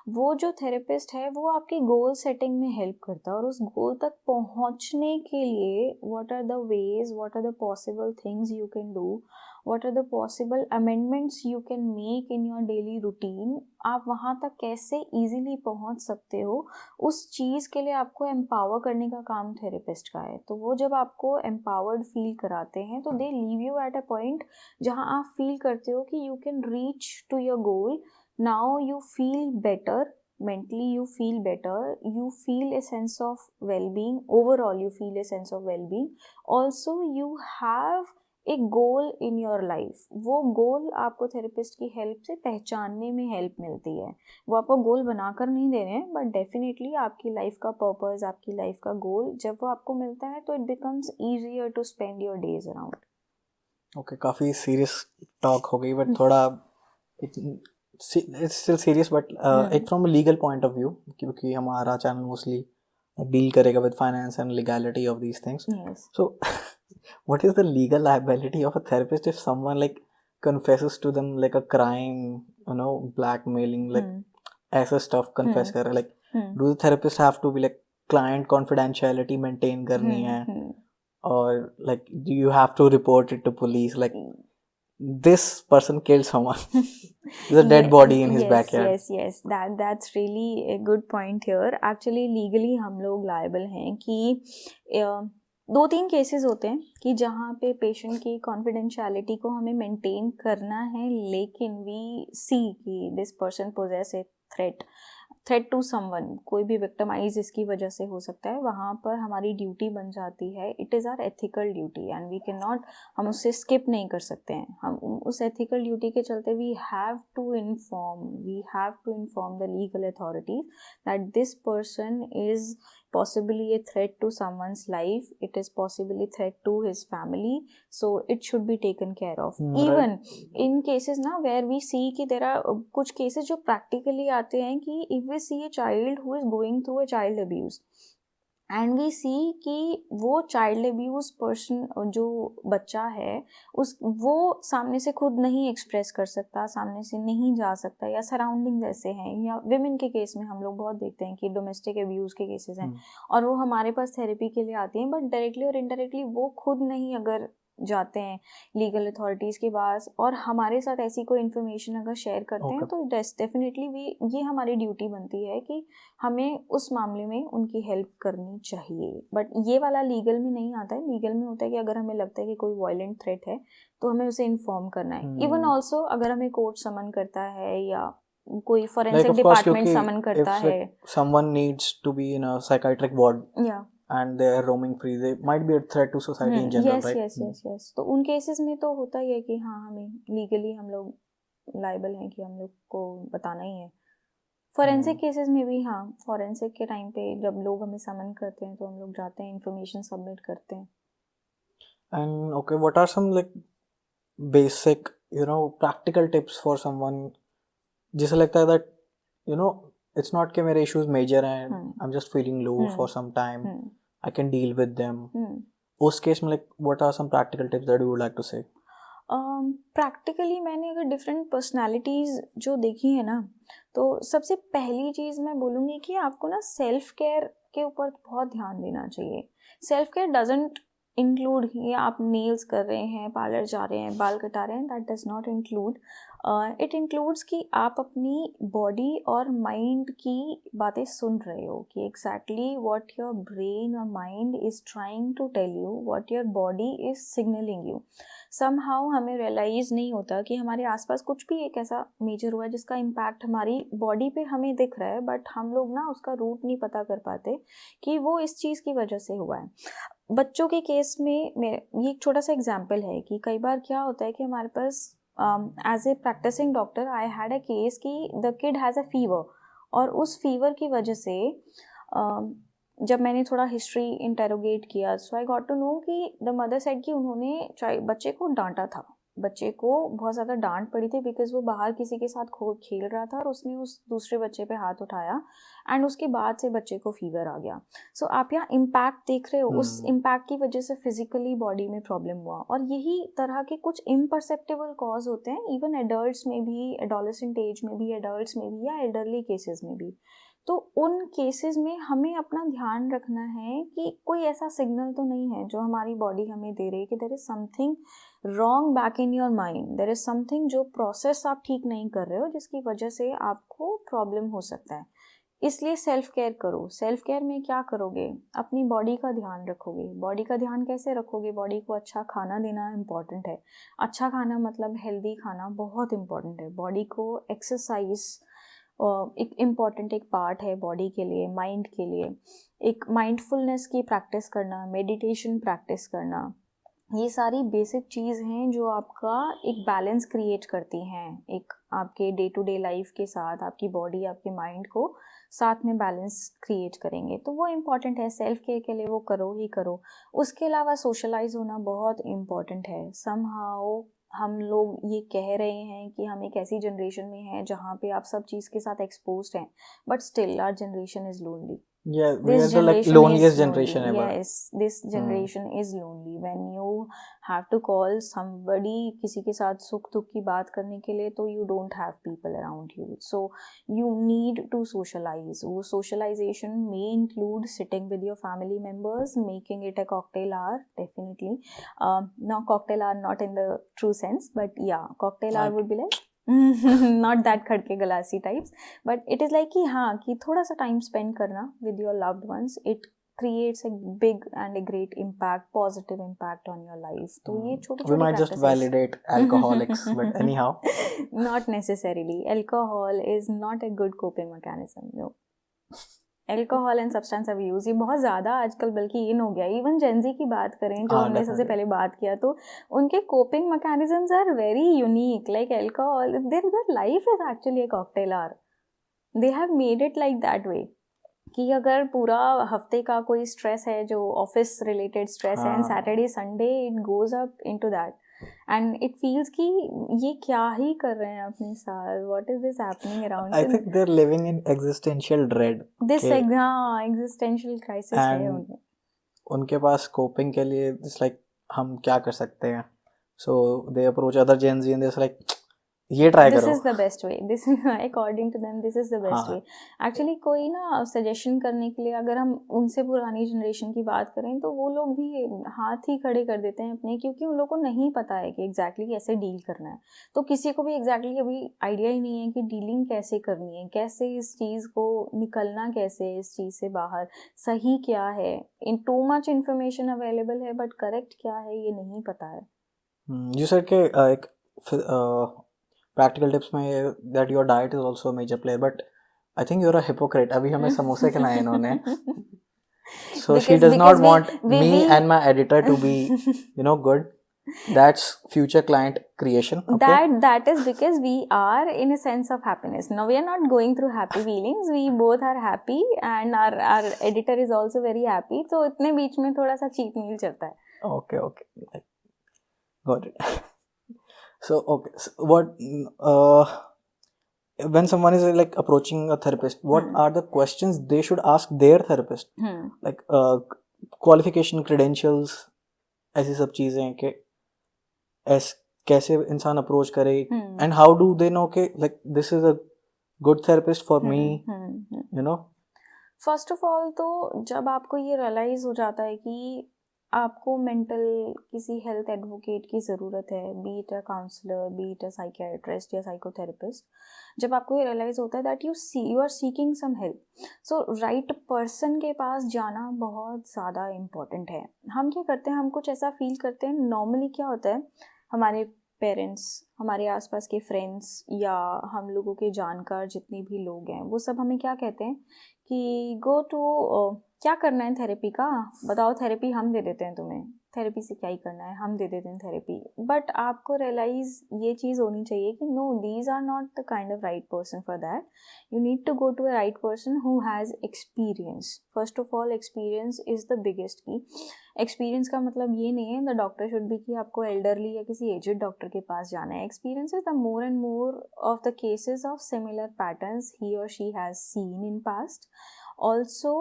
S2: वो जो थेरेपिस्ट है वो आपकी गोल सेटिंग में हेल्प करता है, और उस गोल तक पहुंचने के लिए what are the ways, what are the possible things you can do, what are the possible amendments you can make in your daily routine, आप वहाँ तक कैसे easily पहुँच सकते हो, उस चीज़ के लिए आपको empower करने का काम थेरेपिस्ट का है। तो वो जब आपको empowered feel कराते हैं तो they leave you at a point जहाँ आप feel करते हो कि you can reach to your goal, now you feel better, mentally you feel better, you feel a sense of well-being, overall you feel a sense of well-being, also you have एक गोल in your life. वो गोल आपको therapist की help से पहचानने में help मिलती है। वो आपको गोल बनाकर नहीं दे रहे हैं, बट डेफिनेटली आपकी लाइफ का पर्पस, आपकी लाइफ का गोल जब वो आपको मिलता है तो it becomes easier to spend your days around.
S1: Okay, काफ़ी सीरियस टॉक हो गई, बट थोड़ा इट्स स्टिल सीरियस, बट एक from legal point of view, क्योंकि हमारा चैनल मोस्टली डील करेगा with finance and legality of these things. So what is the legal liability of a therapist if someone like confesses to them like a crime, blackmailing, like ऐसा stuff confess कर रहा है, like do the therapist have to be like client confidentiality maintain करनी है, or like do you have to report it to police, like this person killed someone, there's a dead body in his backyard?
S2: yes, that's really a good point here. Actually legally हम लोग liable हैं कि 2-3 cases होते हैं कि जहाँ पे patient की कॉन्फिडेंशियलिटी को हमें मेंटेन करना है, लेकिन वी सी कि this person poses a threat to someone, कोई भी विक्टिमाइज इसकी वजह से हो सकता है। वहाँ पर हमारी ड्यूटी बन जाती है, it is our ethical duty and we can not, हम उससे स्किप नहीं कर सकते हैं। हम उस एथिकल ड्यूटी के चलते we have to inform the legal authorities that this person is possibly a threat to someone's life, it is possibly threat to his family, so it should be taken care of. Even in cases ना where we see कि there are कुछ cases जो practically आते हैं कि if we see a child who is going through a child abuse and we see कि वो child abuse person जो बच्चा है वो सामने से खुद नहीं एक्सप्रेस कर सकता, सामने से नहीं जा सकता, या सराउंडिंग्स ऐसे हैं, या विमेन के केस में हम लोग बहुत देखते हैं कि डोमेस्टिक अब्यूज़ के केसेस हैं और वो हमारे पास थेरेपी के लिए आती हैं, बट डायरेक्टली और इनडायरेक्टली वो खुद नहीं अगर जाते हैं लीगल अथॉरिटीज़ के पास और हमारे साथ ऐसी कोई इन्फॉर्मेशन अगर शेयर करते हैं तो डेफिनेटली ये हमारी ड्यूटी बनती है कि हमें उस मामले में उनकी हेल्प करनी चाहिए। बट ये वाला लीगल में नहीं आता है। लीगल में होता है कि अगर हमें लगता है कि कोई वायलेंट थ्रेट है तो हमें उसे इन्फॉर्म करना है। इवन ऑल्सो अगर हमें कोर्ट समन करता है या कोई फोरेंसिक डिपार्टमेंट समन करता है,
S1: someone needs to be in a psychiatric ward and they are roaming free, they might be a threat to society in general, right?
S2: yes. तो उन केसेस में तो होता ही है कि हाँ हमें लीगली हम लोग लाइबल हैं कि हम लोग को बताना ही है। फोरेंसिक केसेस में भी हाँ, फोरेंसिक के टाइम पे जब लोग हमें समन करते हैं तो हम लोग जाते हैं, इंफॉर्मेशन सबमिट करते हैं।
S1: And okay, what are some like basic practical tips for someone जिसे लगता है that it's not कि मेरे issues major हैं, I'm just feeling low for some time, I can deal with them. उस केस में like what are some practical tips that you would like to say?
S2: Practically मैंने अगर different personalities जो देखी है ना, तो सबसे पहली चीज़ मैं बोलूँगी कि आपको ना सेल्फ केयर के ऊपर बहुत ध्यान देना चाहिए। सेल्फ केयर डजंट इंक्लूड ये आप नेल्स कर रहे हैं, पार्लर जा रहे हैं, बाल कटा रहे हैं, that does not include. It includes कि आप अपनी बॉडी और माइंड की बातें सुन रहे हो कि एग्जैक्टली व्हाट योर ब्रेन और mind is trying to tell you, what your body is signalling you. Somehow हमें रियलाइज़ नहीं होता कि हमारे आसपास कुछ भी एक ऐसा मेजर हुआ है जिसका इम्पैक्ट हमारी बॉडी पे हमें दिख रहा है, बट हम लोग ना उसका रूट नहीं पता कर पाते कि वो इस चीज़ की वजह से हुआ है। बच्चों के केस में ये एक छोटा सा एग्जाम्पल है कि कई बार क्या होता है कि हमारे पास as a practicing doctor I had a case कि the kid has a fever, और उस फीवर की वजह से जब मैंने थोड़ा हिस्ट्री इंटेरोगेट किया, सो आई गॉट टू नो कि द मदर सेड कि उन्होंने बच्चे को डांटा था बच्चे को बहुत ज़्यादा डांट पड़ी थी बिकॉज वो बाहर किसी के साथ खेल रहा था और उसने उस दूसरे बच्चे पे हाथ उठाया एंड उसके बाद से बच्चे को फीवर आ गया. सो आप यहाँ इम्पैक्ट देख रहे हो, उस इम्पैक्ट की वजह से फिजिकली बॉडी में प्रॉब्लम हुआ. और यही तरह के कुछ इम्परसेप्टेबल कॉज होते हैं इवन एडल्ट्स में भी, एडोलेसेंट एज में भी, एडल्ट्स में भी या एल्डरली केसेस में भी. तो उन केसेस में हमें अपना ध्यान रखना है कि कोई ऐसा सिग्नल तो नहीं है जो हमारी बॉडी हमें दे रही है कि there is something wrong back in your mind, there is something जो प्रोसेस आप ठीक नहीं कर रहे हो जिसकी वजह से आपको प्रॉब्लम हो सकता है. इसलिए सेल्फ केयर करो. सेल्फ केयर में क्या करोगे? अपनी बॉडी का ध्यान रखोगे. बॉडी का ध्यान कैसे रखोगे? बॉडी को अच्छा खाना देना इम्पॉर्टेंट है. अच्छा खाना मतलब हेल्दी खाना बहुत इम्पॉर्टेंट है. बॉडी को एक्सरसाइज एक इम्पॉर्टेंट एक पार्ट है बॉडी के लिए, माइंड के लिए. एक माइंडफुलनेस की प्रैक्टिस करना, मेडिटेशन प्रैक्टिस करना, ये सारी बेसिक चीज़ हैं जो आपका एक बैलेंस क्रिएट करती हैं. एक आपके डे टू डे लाइफ के साथ आपकी बॉडी, आपके माइंड को साथ में बैलेंस क्रिएट करेंगे. तो वो इम्पॉर्टेंट है. सेल्फ केयर के लिए वो करो ही करो. उसके अलावा सोशलाइज होना बहुत इम्पॉर्टेंट है. समहाउ हम लोग ये कह रहे हैं कि हम एक ऐसी जनरेशन में हैं जहाँ पे आप सब चीज़ के साथ एक्सपोज्ड हैं, but still our generation is lonely.
S1: Yeah, we
S2: This
S1: are the like
S2: generation
S1: loneliest
S2: is
S1: generation
S2: lonely.
S1: ever.
S2: Yes, this generation is lonely. When you have to call somebody किसी के साथ सुख दुख की बात करने के लिए, तो you don't have people around you. So you need to socialize. वो socialization may include sitting with your family members, making it a cocktail hour, definitely. No, cocktail hour not in the true sense, but yeah, cocktail hour would be like not that खड़के Galasi types, but it is like कि हाँ कि थोड़ा सा time spend करना with your loved ones, it creates a big and a great impact, positive impact on your life. तो ये छोटी
S1: We
S2: छोटी
S1: might just
S2: practices.
S1: validate alcoholics, but anyhow.
S2: Not necessarily. Alcohol is not a good coping mechanism. No. Alcohol and substance abuse ये बहुत ज़्यादा आजकल बल्कि इन हो गया. इवन जेनजी की बात करें जो हमने सबसे पहले बात किया, तो उनके coping mechanisms are very unique. Like alcohol, their life is actually a cocktail hour. They have made it like that way कि अगर पूरा हफ्ते का कोई स्ट्रेस है जो ऑफिस रिलेटेड स्ट्रेस है, and Saturday Sunday it goes up into that and it feels कि ये क्या ही कर रहे हैं अपने साथ. What is this happening around?
S1: I think they're living in existential dread.
S2: This हाँ existential crisis है उनमें.
S1: उनके पास coping के लिए it's like हम क्या कर सकते हैं. So they approach other Gen Z and they're like ये ट्राई करो.
S2: This is the best way. This according to them this is the best way. Actually कोई ना सजेशन करने के लिए अगर हम उनसे पुरानी जनरेशन की बात करें तो वो लोग भी हाथ ही खड़े कर देते हैं अपने, क्योंकि उन लोगों को नहीं पता है कि एग्जैक्टली कैसे डील करना है. तो किसी को भी एग्जैक्टली अभी आइडिया ही नहीं है कि डीलिंग कैसे करनी है, कैसे इस चीज़ को निकलना, कैसे इस चीज़ से बाहर, सही क्या है. इन टू मच इन्फॉर्मेशन अवेलेबल है बट करेक्ट क्या है ये नहीं पता है.
S1: You said कि एक प्रैक्टिकल टिप्स में that your diet is also a major player, but I think you're a hypocrite. अभी हमें समोसे खिलाए इन्होंने. So she does not want me and my editor to be, good. That's future client creation. Okay?
S2: That is because we are in a sense of happiness. Now we are not going through happy feelings. We both are happy and our editor is also very happy. So इतने बीच में थोड़ा सा cheat meal चलता है.
S1: Okay. Got it. So okay, so what when someone is like approaching a therapist, what are the questions they should ask their therapist? Like qualification, credentials, ऐसी सब चीजें कि कैसे इंसान अप्रोच करे, and how do they know कि like this is a good therapist for me,
S2: First of all तो जब आपको ये रियलाइज हो जाता है कि आपको मेंटल किसी हेल्थ एडवोकेट की ज़रूरत है, be it a counsellor, be it a psychiatrist या साइकोथेरेपिस्ट, जब आपको ये रियलाइज़ होता है that you are seeking some help, so right person के पास जाना बहुत ज़्यादा इम्पॉर्टेंट है. हम क्या करते हैं, हम कुछ ऐसा फील करते हैं, नॉर्मली क्या होता है, हमारे पेरेंट्स, हमारे आसपास के फ्रेंड्स या हम लोगों के जानकार जितने भी लोग हैं वो सब हमें क्या कहते हैं कि गो टू क्या करना है थेरेपी का, बताओ थेरेपी हम दे देते हैं तुम्हें. थेरेपी से क्या ही करना है, हम दे देते हैं थेरेपी. बट आपको रियलाइज ये चीज़ होनी चाहिए कि no, these are not the kind of right person for that. You need to go to a right person who has experience. First of all experience is the biggest key. Experience का मतलब ये नहीं है the doctor should be कि आपको elderly या किसी aged doctor के पास जाना है. Experience is the more and more of the cases of similar patterns he और she has seen in past. Also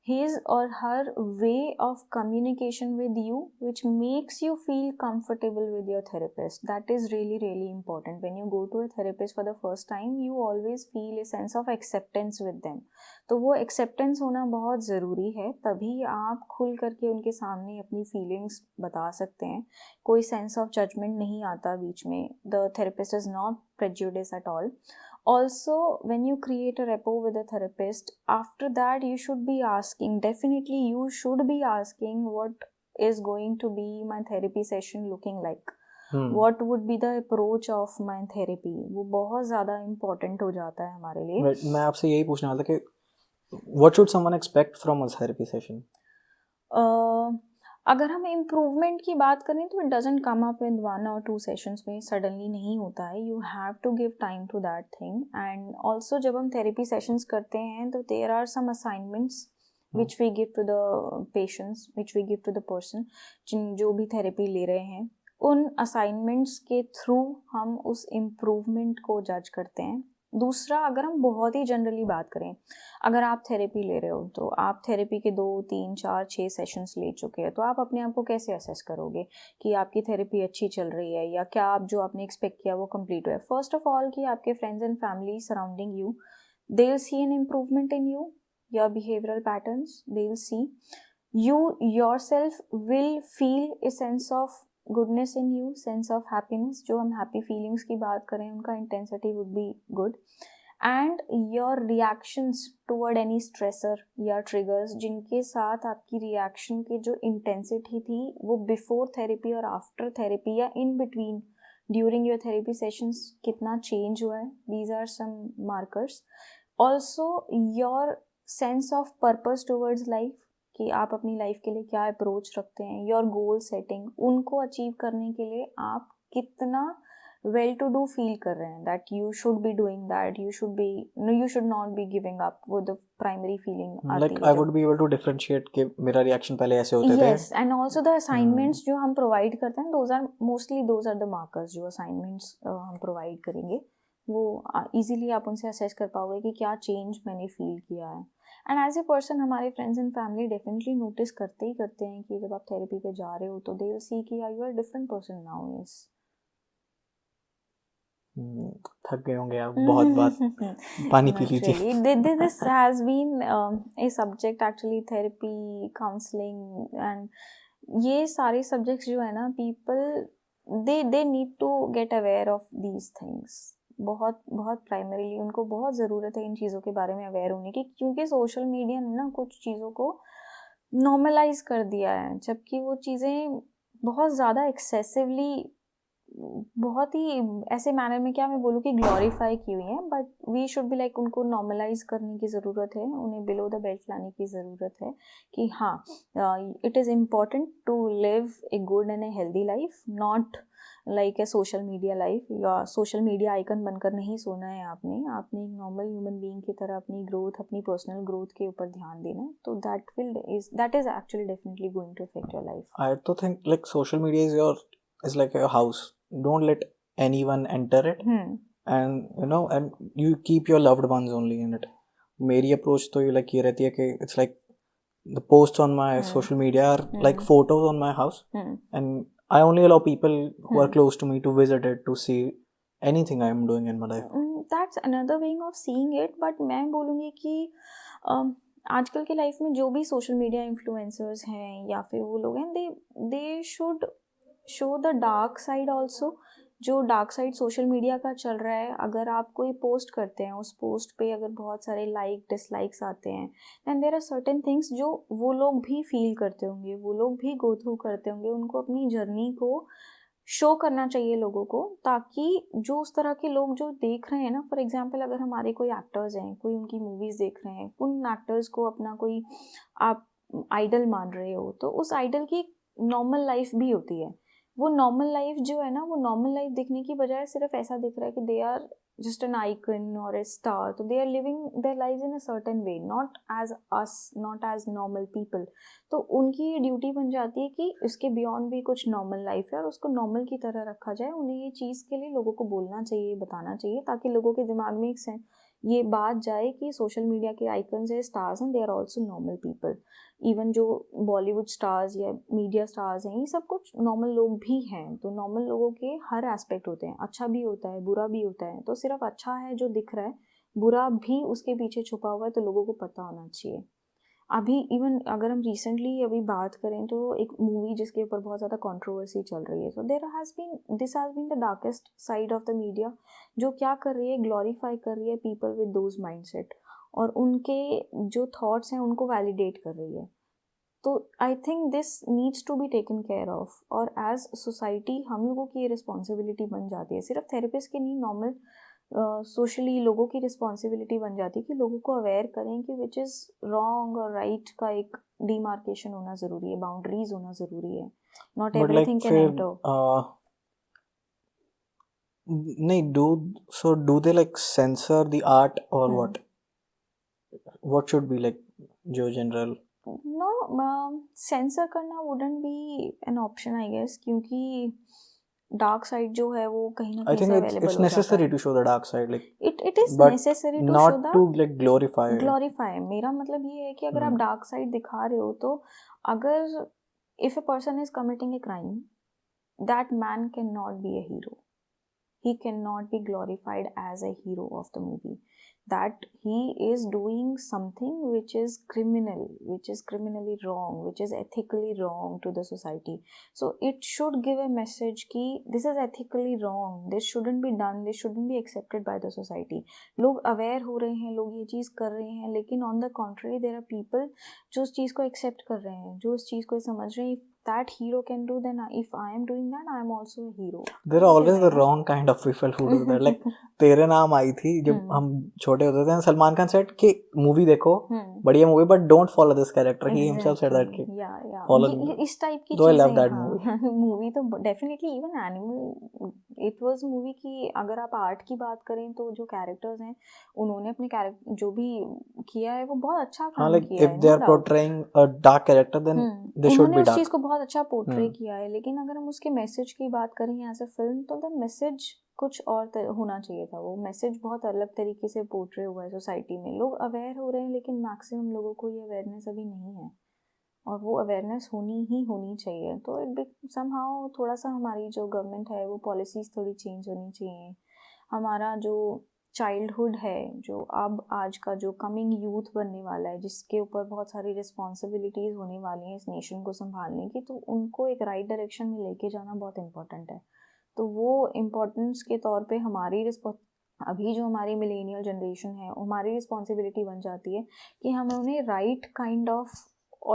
S2: his or her way of communication with you which makes you feel comfortable with your therapist. That is really really important. When you go to a therapist for the first time, you always feel a sense of acceptance with them. तो वो acceptance होना बहुत ज़रूरी है, तभी आप खुल करके उनके सामने अपनी feelings बता सकते हैं. कोई sense of judgment नहीं आता बीच में. The therapist is not prejudiced at all. Also, when you create a rapport with a therapist, after that you should be asking, definitely you should be asking, what is going to be my therapy session looking like? What would be the approach of my therapy? वो बहुत ज़्यादा important हो जाता है हमारे लिए.
S1: मैं आपसे यही पूछने वाला था कि what should someone expect from a therapy session?
S2: अगर हम इम्प्रूवमेंट की बात करें तो it doesn't come up in 1 or 2 sessions में, सडनली नहीं होता है. You have to give time to that thing. And also जब हम थेरेपी सेशंस करते हैं तो there are some assignments which we give to the patients, which we give to the person जो भी थेरेपी ले रहे हैं. उन असाइनमेंट्स के थ्रू हम उस इम्प्रूवमेंट को जज करते हैं. दूसरा, अगर हम बहुत ही जनरली बात करें, अगर आप थेरेपी ले रहे हो तो आप थेरेपी के 2, 3, 4, 6 सेशंस ले चुके हैं, तो आप अपने आप को कैसे असेस करोगे कि आपकी थेरेपी अच्छी चल रही है या क्या आप जो आपने एक्सपेक्ट किया वो कंप्लीट हुआ है. फर्स्ट ऑफ ऑल कि आपके friends and family surrounding you, they will see an improvement in you, your behavioural patterns, they will see you yourself will feel a sense of goodness in you, sense of happiness. जो हम happy feelings की बात करें उनका intensity would be good. And your reactions toward any stressor या triggers जिनके साथ आपकी reaction की जो intensity थी वो before therapy और after therapy या in between during your therapy sessions कितना change हुआ है, these are some markers. Also your sense of purpose towards life, कि आप अपनी लाइफ के लिए क्या अप्रोच रखते हैं, योर गोल सेटिंग, उनको अचीव करने के लिए आप कितना वेल टू डू फील कर रहे हैं, that you should be doing that, you should not be giving up, वो द प्राइमरी फीलिंग आती है.
S1: Like I would be able to differentiate कि मेरा रिएक्शन पहले ऐसे होते थे.
S2: Yes, and also the assignments जो हम प्रोवाइड करते हैं, दोज आर द मार्कर्स. जो असाइनमेंट्स हम प्रोवाइड करेंगे वो इजीली आप उनसे असेस कर पाओगे कि क्या चेंज मैंने फील किया है. एंड एज ए पर्सन हमारे friends and family definitely notice करते ही करते हैं कि जब आप थेरेपी पे जा रहे हो तो दे विल सी कि you are different person now. Yes,
S1: थक गए होंगे आप बहुत बात. पानी पी लीजिए.
S2: This has been a subject actually, therapy, counseling, and ये सारे subjects जो है ना, people they need to get aware of these things. बहुत बहुत प्राइमरीली उनको बहुत ज़रूरत है इन चीज़ों के बारे में अवेयर होने की, क्योंकि सोशल मीडिया ने ना कुछ चीज़ों को नॉर्मलाइज कर दिया है, जबकि वो चीज़ें बहुत ज़्यादा एक्सेसिवली, बहुत ही ऐसे मैनर में, क्या मैं बोलूँ कि ग्लोरीफाई की हुई है. But we should be like, उनको नॉर्मलाइज करने की ज़रूरत है, उन्हें बिलो द बेल्ट लाने की ज़रूरत है कि हाँ, it is important to live a good and a healthy life, not like a social media life. या सोशल मीडिया आइकन बनकर नहीं सोना है आपने एक नॉर्मल ह्यूमन बीइंग की तरह अपनी ग्रोथ, अपनी पर्सनल ग्रोथ के ऊपर ध्यान देना है. तो that is actually definitely going to affect your life.
S1: I तो think like social media is like a house. Don't let anyone enter it. And you keep your loved ones only in it. मेरी approach तो like ये रहती है कि it's like the posts on my social media are like photos on my house, and I only allow people who are close to me to visit it to see anything I am doing in my life.
S2: That's another way of seeing it. But मैं बोलूँगी कि आजकल के life में जो भी social media influencers हैं या फिर वो लोग हैं, they should show the dark side also. जो डार्क साइड सोशल मीडिया का चल रहा है, अगर आप कोई पोस्ट करते हैं, उस पोस्ट पे अगर बहुत सारे लाइक डिसलाइक्स आते हैं, and there are certain things जो वो लोग भी फील करते होंगे, वो लोग भी गो थ्रू करते होंगे. उनको अपनी जर्नी को शो करना चाहिए लोगों को, ताकि जो उस तरह के लोग जो देख रहे हैं ना, फॉर एग्जांपल अगर हमारे कोई एक्टर्स हैं, कोई उनकी मूवीज़ देख रहे हैं, उन एक्टर्स को अपना कोई आप आइडल मान रहे हो, तो उस आइडल की नॉर्मल लाइफ भी होती है। वो नॉर्मल लाइफ जो है ना, वो नॉर्मल लाइफ दिखने की बजाय सिर्फ ऐसा दिख रहा है कि they are just an icon or a star, so they are living their lives in a certain way, not as us, not as normal people. तो उनकी ये ड्यूटी बन जाती है कि इसके बियॉन्ड भी कुछ नॉर्मल लाइफ है और उसको नॉर्मल की तरह रखा जाए। उन्हें ये चीज़ के लिए लोगों को बोलना चाहिए, बताना चाहिए, ताकि लोगों के दिमाग में एक ये बात जाए कि सोशल मीडिया के आइकन्स है, स्टार्स हैं, they are also normal people. Even जो बॉलीवुड स्टार्स या मीडिया स्टार्स हैं, ये सब कुछ नॉर्मल लोग भी हैं। तो नॉर्मल लोगों के हर एस्पेक्ट होते हैं, अच्छा भी होता है, बुरा भी होता है। तो सिर्फ अच्छा है जो दिख रहा है, बुरा भी उसके पीछे छुपा हुआ है, तो लोगों को पता होना चाहिए। अभी इवन अगर हम रिसेंटली अभी बात करें तो एक मूवी जिसके ऊपर बहुत ज़्यादा कंट्रोवर्सी चल रही है, so this has been the darkest side of the media, जो क्या कर रही है, ग्लोरीफाई कर रही है पीपल विद दोज माइंडसेट, और उनके जो थॉट्स हैं उनको वैलिडेट कर रही है। तो I think this needs to be taken care of, और एज सोसाइटी हम लोगों की ये रिस्पॉन्सिबिलिटी बन जाती है, सिर्फ थेरेपिस्ट की नहीं, नॉर्मल सोशली लोगों की रिस्पॉन्सिबिलिटी बन जाती है कि लोगों को अवेयर करें कि विच इज़ रॉन्ग और राइट का एक डिमार्केशन होना ज़रूरी है, बाउंड्रीज होना ज़रूरी है। Not everything can enter.
S1: नहीं, do they like censor the art or what should be like जो जनरल?
S2: नो, सेंसर करना wouldn't be an option I guess, क्योंकि डार्क साइड जो है वो कहीं ना कहीं से अवेलेबल हो जाता है।
S1: It's necessary to show the dark side, like
S2: it is
S1: but
S2: necessary to
S1: not
S2: show the
S1: to like glorify it.
S2: glorify। मेरा मतलब ये है कि अगर आप डार्क साइड दिखा रहे हो, तो अगर if a person is committing a crime, that man cannot be a hero. He cannot be glorified as a hero of the movie. That he is doing something which is criminal, which is criminally wrong, which is ethically wrong to the society. So it should give a message कि this is ethically wrong, this shouldn't be done, this shouldn't be accepted by the society. लोग aware हो रहे हैं, लोग ये चीज़ कर रहे हैं, लेकिन on the contrary there are people जो उस चीज़ को accept कर रहे हैं, जो उस चीज़ को समझ रहे हैं। That hero can do, then if I am doing that, I am also a hero.
S1: There are always the wrong kind of people who do that. Like तेरे नाम आई थी जब हम छोटे होते थे, सलमान खान सेड कि मूवी देखो, बढ़िया movie, but don't follow this character. He himself said that कि follow
S2: इस टाइप की
S1: चीजें। I love
S2: चीजें,
S1: that movie.
S2: मूवी तो definitely, even animal, it was movie की अगर आप आर्ट की बात करें तो जो कैरेक्टर्स हैं उन्होंने अपने कैरेक्टर जो भी किया है वो बहुत अच्छा काम
S1: like
S2: किया है।
S1: if they are portraying a dark character, then they should be
S2: उस
S1: dark.
S2: चीज़ को बहुत अच्छा पोर्ट्रे किया है, लेकिन अगर हम उसके मैसेज की बात करें एज अ फिल्म, तो द मैसेज कुछ और होना चाहिए था। वो मैसेज बहुत अलग तरीके से पोर्ट्रे हुआ है सोसाइटी में। लोग अवेयर हो रहे हैं, लेकिन मैक्सिमम लोगों को ये अवेयरनेस अभी नहीं है, और वो अवेयरनेस होनी चाहिए। तो इट समहाउ थोड़ा सा हमारी जो गवर्नमेंट है वो पॉलिसीज़ थोड़ी चेंज होनी चाहिए। हमारा जो चाइल्डहुड है, जो अब आज का जो कमिंग यूथ बनने वाला है, जिसके ऊपर बहुत सारी रिस्पॉन्सिबिलिटीज़ होने वाली हैं इस नेशन को संभालने की, तो उनको एक राइट डायरेक्शन में लेके जाना बहुत इम्पोर्टेंट है। तो वो इम्पोर्टेंस के तौर पे हमारी अभी जो हमारी मिलेनियल जनरेशन है, हमारी रिस्पॉन्सिबिलिटी बन जाती है कि हमें उन्हें राइट काइंड ऑफ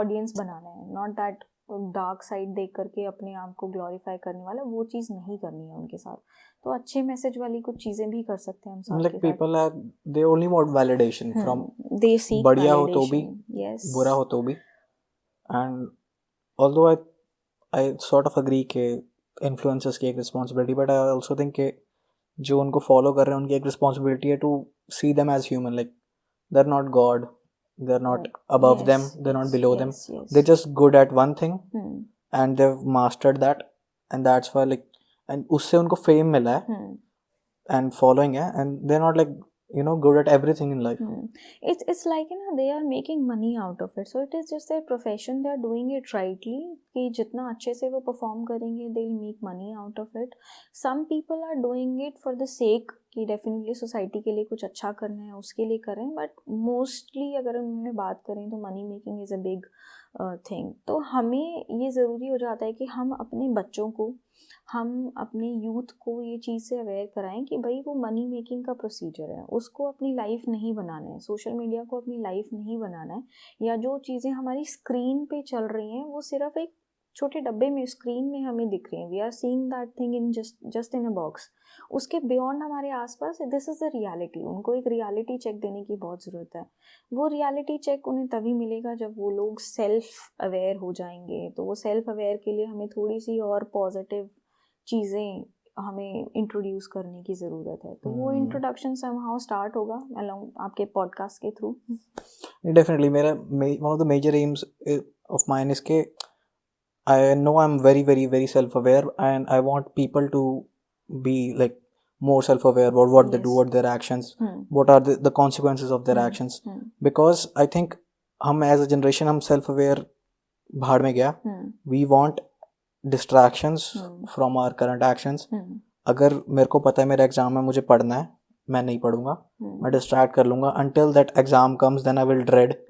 S2: ऑडियंस बनाना है, नॉट दैट डार्क साइड देख करके अपने आप को ग्लोरीफाई करने वाला, वो चीज़ नहीं करनी है उनके साथ। तो अच्छे मैसेज वाली कुछ चीज़ें भी कर सकते हैं हम साथ
S1: like
S2: के
S1: people are they only want validation from
S2: they seek
S1: बढ़िया हो तो भी,
S2: yes,
S1: बुरा हो तो भी। and although I sort of agree कि influencers की एक responsibility, but I also think कि जो उनको follow कर रहे हैं उनकी एक responsibility है to see them as human, like they're not God, they're not above them, they're not below them, they're just good at one thing and they've mastered that, and that's why like, and उससे उनको fame मिला है and following है, and they're not like good at everything in life.
S2: It's like they are making money out of it, so it is just their profession, they are doing it rightly कि जितना अच्छे से वो perform करेंगे they'll make money out of it. Some people are doing it for the sake कि definitely society के लिए कुछ अच्छा करना है उसके लिए करें, but mostly अगर उन्होंने बात करें तो money making is a big thing. तो हमें ये ज़रूरी हो जाता है कि हम अपने बच्चों को, हम अपने यूथ को ये चीज़ से अवेयर कराएं कि भाई वो मनी मेकिंग का प्रोसीजर है, उसको अपनी लाइफ नहीं बनाना है, सोशल मीडिया को अपनी लाइफ नहीं बनाना है, या जो चीज़ें हमारी स्क्रीन पे चल रही हैं वो सिर्फ एक छोटे डब्बे में स्क्रीन में हमें दिख रहे हैं, we are seeing that thing in just in a box, उसके बियॉन्ड हमारे आसपास दिस इज़ द रियलिटी। उनको एक रियलिटी चेक देने की बहुत ज़रूरत है। वो रियलिटी चेक उन्हें तभी मिलेगा जब वो लोग सेल्फ अवेयर हो जाएंगे। तो वो सेल्फ अवेयर के लिए हमें थोड़ी सी और पॉजिटिव चीज़ें हमें इंट्रोड्यूस करने की ज़रूरत है। तो वो इंट्रोडक्शन समहाउ स्टार्ट होगा अलोंग आपके पॉडकास्ट के थ्रू।
S1: डेफिनेटली मेरा one of the major aims of mine is के I know I'm very, very, very self-aware, and I want people to be like more self-aware about what they do, what their actions, what are the consequences of their actions. Because I think हम as a generation हम self-aware भाड़ में गया. We want distractions from our current actions. अगर मेरे को पता है मेरा एग्जाम है, मुझे पढ़ना है, मैं नहीं पढ़ूंगा, मैं डिस्ट्रैक्ट कर लूंगा until that exam comes, then I will dread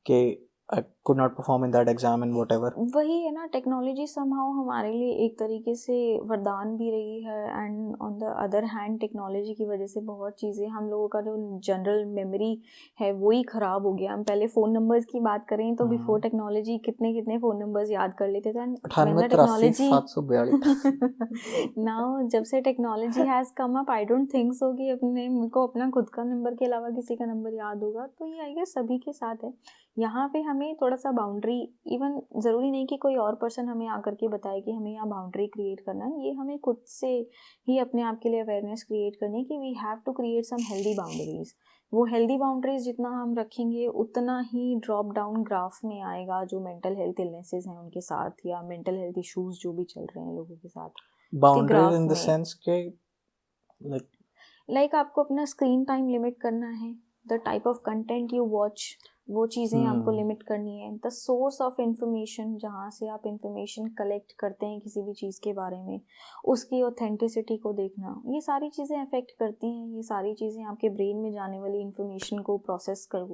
S1: कि I could not perform in that exam and whatever.
S2: वही है ना, टेक्नोलॉजी somehow हमारे लिए एक तरीके से वरदान भी रही है, and on the other hand technology की वजह से बहुत चीज़ें, हम लोगों का जो जनरल मेमोरी है वो ही ख़राब हो गया। हम पहले फ़ोन नंबर्स की बात करें तो बिफोर टेक्नोलॉजी कितने कितने फ़ोन नंबर्स याद कर लेते थे। टेक्नोलॉजी नाउ जब से technology has come up, I don't think so कि मेरे को अपना खुद का नंबर के अलावा किसी का नंबर याद होगा। तो ये आई गेस सभी के साथ है। यहाँ पे हमें थोड़ा सा बाउंड्री, इवन ज़रूरी नहीं कि कोई और पर्सन हमें आकर के बताए कि हमें यहाँ बाउंड्री क्रिएट करना है, ये हमें खुद से ही अपने आप के लिए अवेयरनेस क्रिएट करनी है कि we have to create some healthy boundaries. वो हेल्दी बाउंड्रीज जितना हम रखेंगे उतना ही ड्रॉप डाउन ग्राफ में आएगा जो मेंटल हेल्थ इलनेसेस हैं उनके साथ, या मेंटल हेल्थ इश्यूज जो भी चल रहे हैं लोगों के साथ।
S1: बाउंड्रीज इन द सेंस के
S2: लाइक आपको अपना स्क्रीन टाइम लिमिट करना है, the type of content you watch, वो चीज़ें आपको लिमिट करनी है। द सोर्स ऑफ इंफॉर्मेशन, जहाँ से आप इंफॉर्मेशन कलेक्ट करते हैं किसी भी चीज़ के बारे में, उसकी ऑथेंटिसिटी को देखना, ये सारी चीज़ें अफेक्ट करती हैं। ये सारी चीज़ें आपके ब्रेन में जाने वाली इंफॉर्मेशन को प्रोसेस कर,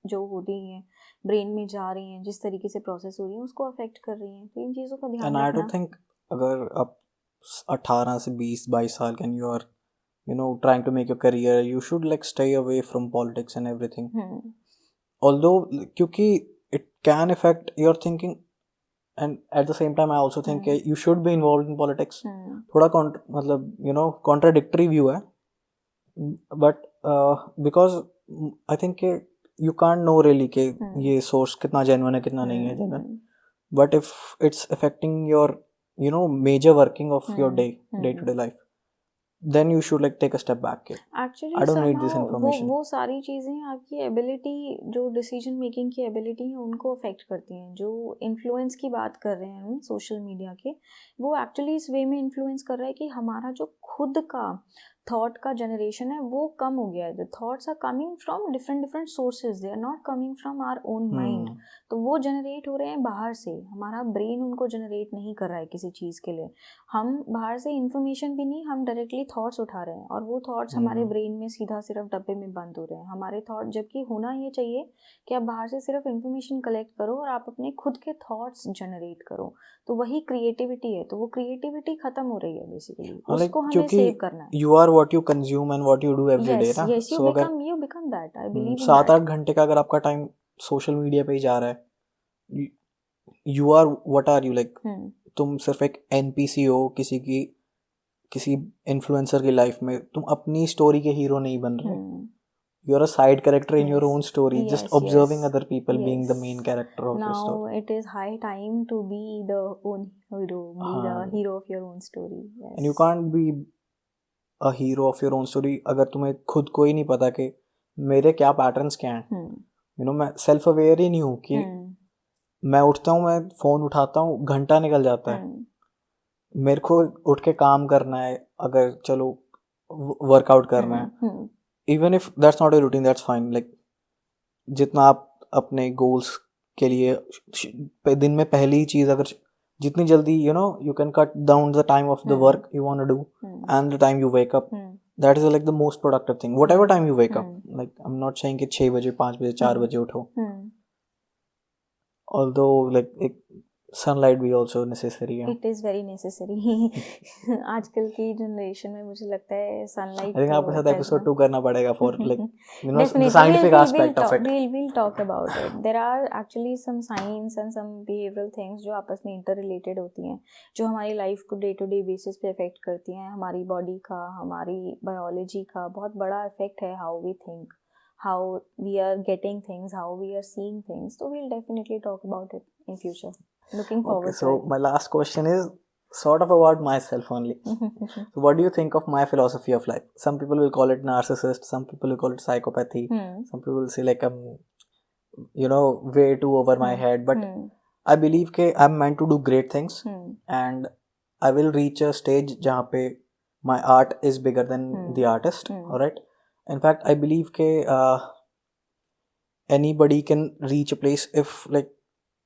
S2: जो हो रही हैं ब्रेन में जा रही हैं, जिस तरीके से प्रोसेस हो रही हैं उसको अफेक्ट कर रही हैं। तो इन चीज़ों का ध्यान रखना।
S1: आई डोंट थिंक अगर आप 18 से 20-22 साल के you are trying to make your career, you should like stay away from politics and everything. Although क्योंकि it can affect your thinking, and at the same time I also think you should be involved in politics. थोड़ा मतलब contradictory view है, but because I think you can't know really कि ये source कितना genuine है कितना नहीं है genuine. But if it's affecting your major working of your day to day life, then you should like take a step back.
S2: Actually,
S1: I don't need this information.
S2: वो सारी चीज़ें आपकी एबिलिटी, जो डिसीजन मेकिंग की ability है उनको affect करती हैं। जो इन्फ्लुएंस की बात कर रहे हैं हम सोशल मीडिया के, वो एक्चुअली इस वे में इन्फ्लुएंस कर रहा है कि हमारा जो खुद का थॉट का जनरेशन है वो कम हो गया है। The thoughts are coming from different sources, they are not coming from our own mind. तो वो जनरेट हो रहे हैं बाहर से, हमारा ब्रेन उनको जनरेट नहीं कर रहा है किसी चीज़ के लिए। हम बाहर से इंफॉर्मेशन भी नहीं, हम डायरेक्टली थॉट्स उठा रहे हैं और वो थॉट्स हमारे ब्रेन में सीधा सिर्फ डब्बे में बंद हो रहे हैं हमारे थॉट। जबकि होना ये चाहिए कि आप बाहर से सिर्फ इंफॉर्मेशन कलेक्ट करो और आप अपने खुद के थॉट्स जनरेट करो। तो वही क्रिएटिविटी है। तो वो क्रिएटिविटी खत्म हो रही है बेसिकली, उसको हमें सेव करना है।
S1: You are what you consume and what you do every day ना।
S2: Yes, you become that. I believe in that.
S1: 7-8 घंटे का अगर आपका टाइम सोशल मीडिया पे ही जा रहा है, you are what are you like? तुम सिर्फ एक NPC हो किसी इन्फ्लुएंसर की लाइफ में, तुम अपनी स्टोरी के हीरो नहीं बन रहे। You are a side character in your own story, just observing other people being the main character of your story.
S2: Now it is high time to be the own hero, be the hero of your own story. Yes.
S1: And you can't be a hero of your own story अगर तुम्हें खुद को ही नहीं पता कि मेरे क्या patterns क्या हैं। मैं सेल्फ अवेयर ही नहीं हूँ कि मैं उठता हूँ, मैं फ़ोन उठाता हूँ, घंटा निकल जाता है, मेरे को उठ के काम करना है, अगर चलो वर्कआउट करना है, even if that's not a routine, that's fine. Like जितना आप अपने goals के लिए दिन में पहली चीज़ अगर जितनी जल्दी you can cut down the time of the work you want to do and the time you wake up, that is like the most productive thing. Whatever time you wake up, like I'm not saying कि 6 बजे 5 बजे 4 बजे उठो, although like sunlight भी also necessary है.
S2: It is very necessary. आजकल की generation में मुझे लगता है सनलाइट
S1: आई थिंक आपके साथ एपिसोड 2 करना पड़ेगा for like you know the scientific aspect of it.
S2: we'll talk about it. There are actually some science and some behavioral things जो आपस में इंटर रिलेटेड होती हैं, जो हमारी लाइफ को डे टू डे बेसिस पे अफेक्ट करती हैं. हमारी बॉडी का, हमारी बायोलॉजी का बहुत बड़ा इफेक्ट है. How we think, how we are getting things, how we are seeing things. So we'll definitely talk about it in future. Looking forward
S1: Okay, so
S2: to it.
S1: my last question is sort of about myself only. So what do you think of my philosophy of life? Some people will call it narcissist, some people will call it psychopathy, some people will say like I'm you know way too over my head, but I believe कि I'm meant to do great things and I will reach a stage जहाँ पे my art is bigger than the artist. Alright. In fact, I believe कि anybody can reach a place if like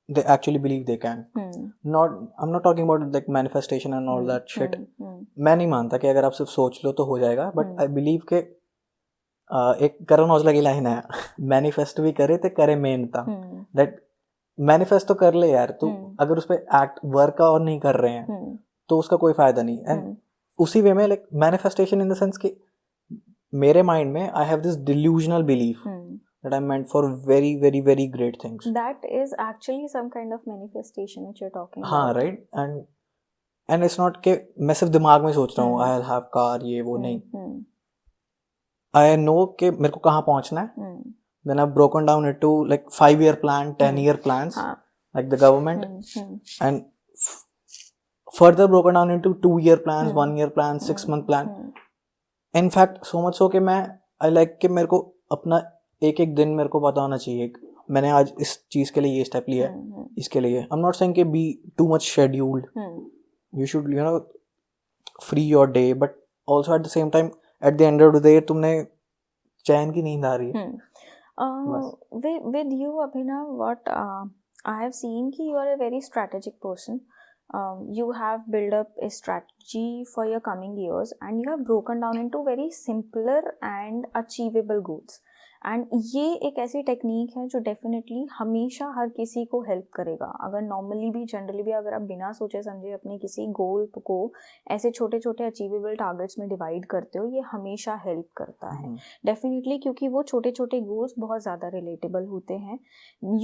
S1: they actually believe they can. I'm not talking about like manifestation and all that shit. मैं नहीं मानता कि अगर आप सिर्फ सोच लो तो हो जाएगा, but I believe कि एक करण औजला की लाइन है, मैनिफेस्ट भी करे तो करे मेहनता. दैट मैनिफेस्ट तो कर ले यार तू, अगर उस पर एक्ट वर्क और नहीं कर रहे हैं तो उसका कोई फायदा नहीं. एंड उसी वे में like manifestation in the sense कि मेरे माइंड में I have this delusional belief that I'm meant for very very very great things.
S2: That is actually some kind of manifestation which you're talking about.
S1: हाँ right. and it's not कि मैं सिर्फ दिमाग में सोच रहा हूँ I'll have car ये वो नहीं. I know कि मेरे को कहाँ पहुँचना है. Then I've broken down it to like 5-year plan, 10-year plans like the government and further broken down into 2-year plans, 1-year plans, 6-month plan. In fact so much so कि मैं I like कि मेरे को अपना एक दिन मेरे को पता होना चाहिए मैंने आज इस चीज के लिए ये स्टेप लिया है, इसके लिए. आई एम नॉट सेइंग कि be too much scheduled. You should you know free your day, but also at the same time at the end of the day तुमने चैन की नींद आ रही है.
S2: with you Abhinav, what I have seen कि you are a very strategic person. You have built up a strategy for your coming years and you have broken down into very simpler and achievable goals. And ये एक ऐसी technique है जो definitely हमेशा हर किसी को help करेगा. अगर नॉर्मली भी जनरली भी अगर आप बिना सोचे समझे अपने किसी गोल को ऐसे छोटे छोटे अचीवेबल टारगेट्स में डिवाइड करते हो, ये हमेशा हेल्प करता है डेफिनेटली, क्योंकि वो छोटे छोटे गोल्स बहुत ज़्यादा रिलेटेबल होते हैं.